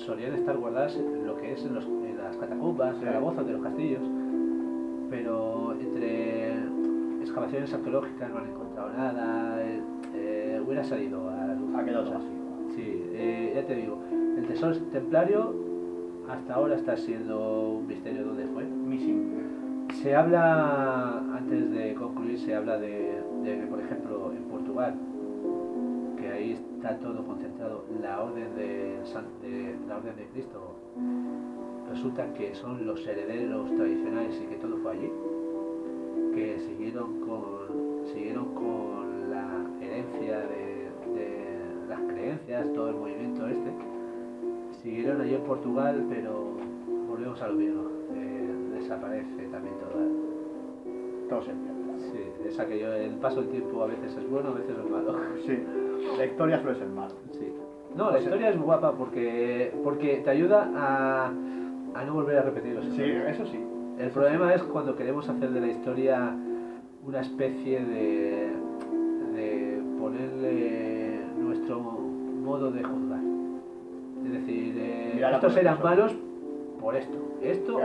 solían estar guardadas en lo que es en las catacumbas, Sí. calabozos de los castillos, pero entre excavaciones arqueológicas no han encontrado nada, hubiera salido a la luz. Ha quedado cosas. vacío. Sí, ya te digo, el tesoro templario hasta ahora está siendo un misterio dónde fue. Missing. Se habla, antes de concluir, se habla de que, por ejemplo, en Portugal, que ahí está todo concentrado, la orden de Cristo, resulta que son los herederos tradicionales y que todo fue allí, que siguieron con la herencia de las creencias, todo el movimiento este, siguieron allí en Portugal, pero volvemos a lo mismo, desaparece también Todo se pierde. sí, es aquello, el paso del tiempo a veces es bueno, a veces es malo. Sí, la historia suele ser mala. Sí. No, la historia es guapa porque te ayuda a no volver a repetir los Sí, errores. eso sí. El problema es cuando queremos hacer de la historia una especie de ponerle nuestro modo de juzgar. Es decir, Mira la estos eran profesora. malos por esto y esto.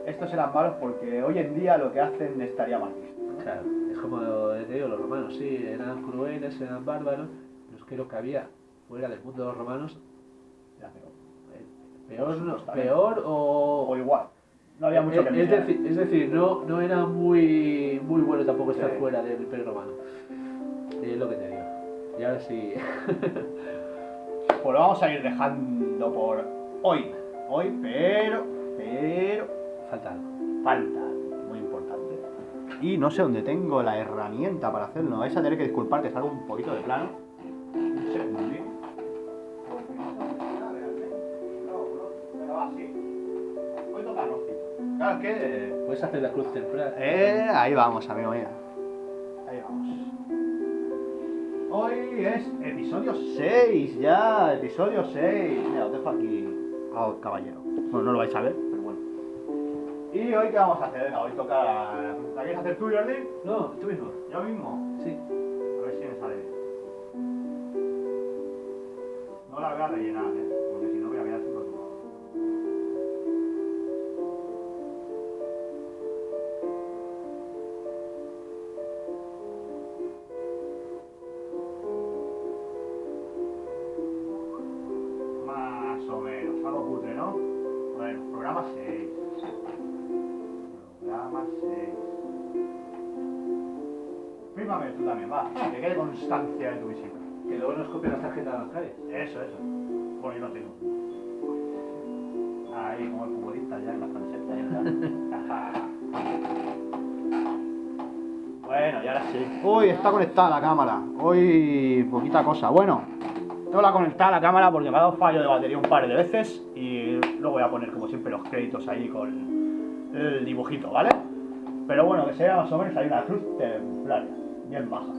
Estos eran malos porque hoy en día lo que hacen estaría mal visto, ¿no? Claro, es como te digo, los romanos, sí, eran crueles, eran bárbaros, pero es que lo que había fuera del mundo de los romanos Era peor. peor, Supuestamente. peor O igual. No había mucho que mirar. es decir, no era muy bueno tampoco estar Sí. fuera del Imperio Romano. Y es lo que te digo. Y ahora sí. Pues lo vamos a ir dejando por hoy. Hoy, pero Falta algo. falta algo muy importante. Y no sé dónde tengo la herramienta para hacerlo. Vais a tener que disculpar que salga un poquito de plano. Un segundín. Pero así. Voy a tocar rojito. Claro, es que... Puedes hacer la cruz temporal. ahí vamos, amigo mío. Ahí vamos. Hoy es episodio 6 ya, episodio 6. Mira, os dejo aquí al caballero. Bueno, no lo vais a ver, pero bueno. Y hoy, ¿qué vamos a hacer? Venga, hoy toca... ¿La quieres hacer tú, Jordi? No, tú mismo. Yo mismo. Sí. A ver si me sale. No la voy a rellenar, porque si no voy a quedar sin rotulador. Más o menos, algo cutre, ¿no? Bueno, programa 6. Programa 6. Fírmame tú también, va. Que quede constancia de tu visita. Que luego nos copien las tarjetas bancarias. Eso. Bueno, yo no tengo. Ahí, como el futbolista ya en la camiseta. Bueno, y ahora sí. Uy, está conectada la cámara. Uy, poquita cosa. Bueno, tengo la conectada la cámara porque me ha dado fallo de batería un par de veces. Y luego voy a poner, como siempre, los créditos ahí con el dibujito, ¿vale? Pero bueno, que se vea más o menos, hay una cruz templaria, bien baja.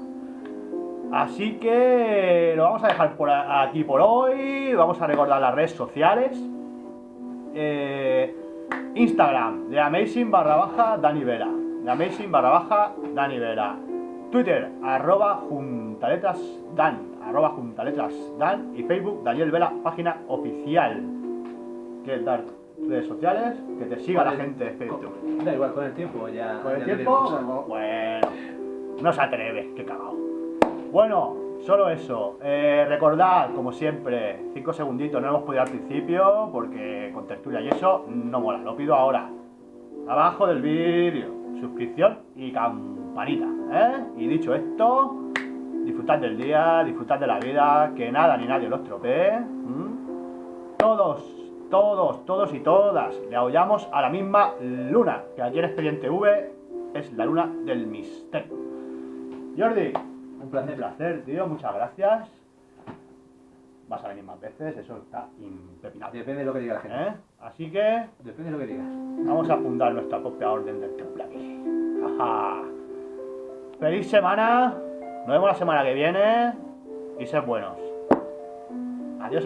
Así que lo vamos a dejar por aquí por hoy. Vamos a recordar las redes sociales. Instagram, de Amazing_Dani Vera. De Amazing_Dani Vera. Twitter, @juntaletrasdan. @juntaletrasdan. Y Facebook, Daniel Vela, página oficial. ¿Quieres dar redes sociales? Que te siga la gente de Facebook. Da igual, con el tiempo ya. ¿Con el ya tiempo? diremos. Bueno, no se atreve, qué cagado. Bueno, solo eso. Recordad, como siempre, 5 segunditos, no hemos podido al principio porque con tertulia y eso no mola. Lo pido ahora. Abajo del vídeo, suscripción y campanita, ¿eh? Y dicho esto, disfrutad del día, disfrutad de la vida, que nada ni nadie lo estropee. Todos y todas le aullamos a la misma luna, que aquí en Expediente V es la luna del misterio. Jordi, Un placer. un placer, tío, muchas gracias. Vas a venir más veces, eso está impepinable. Depende de lo que diga la gente. Así que Depende de lo que digas. vamos a fundar nuestra propia orden del templo aquí. Ajá. Feliz semana, nos vemos la semana que viene y sed buenos. Adiós.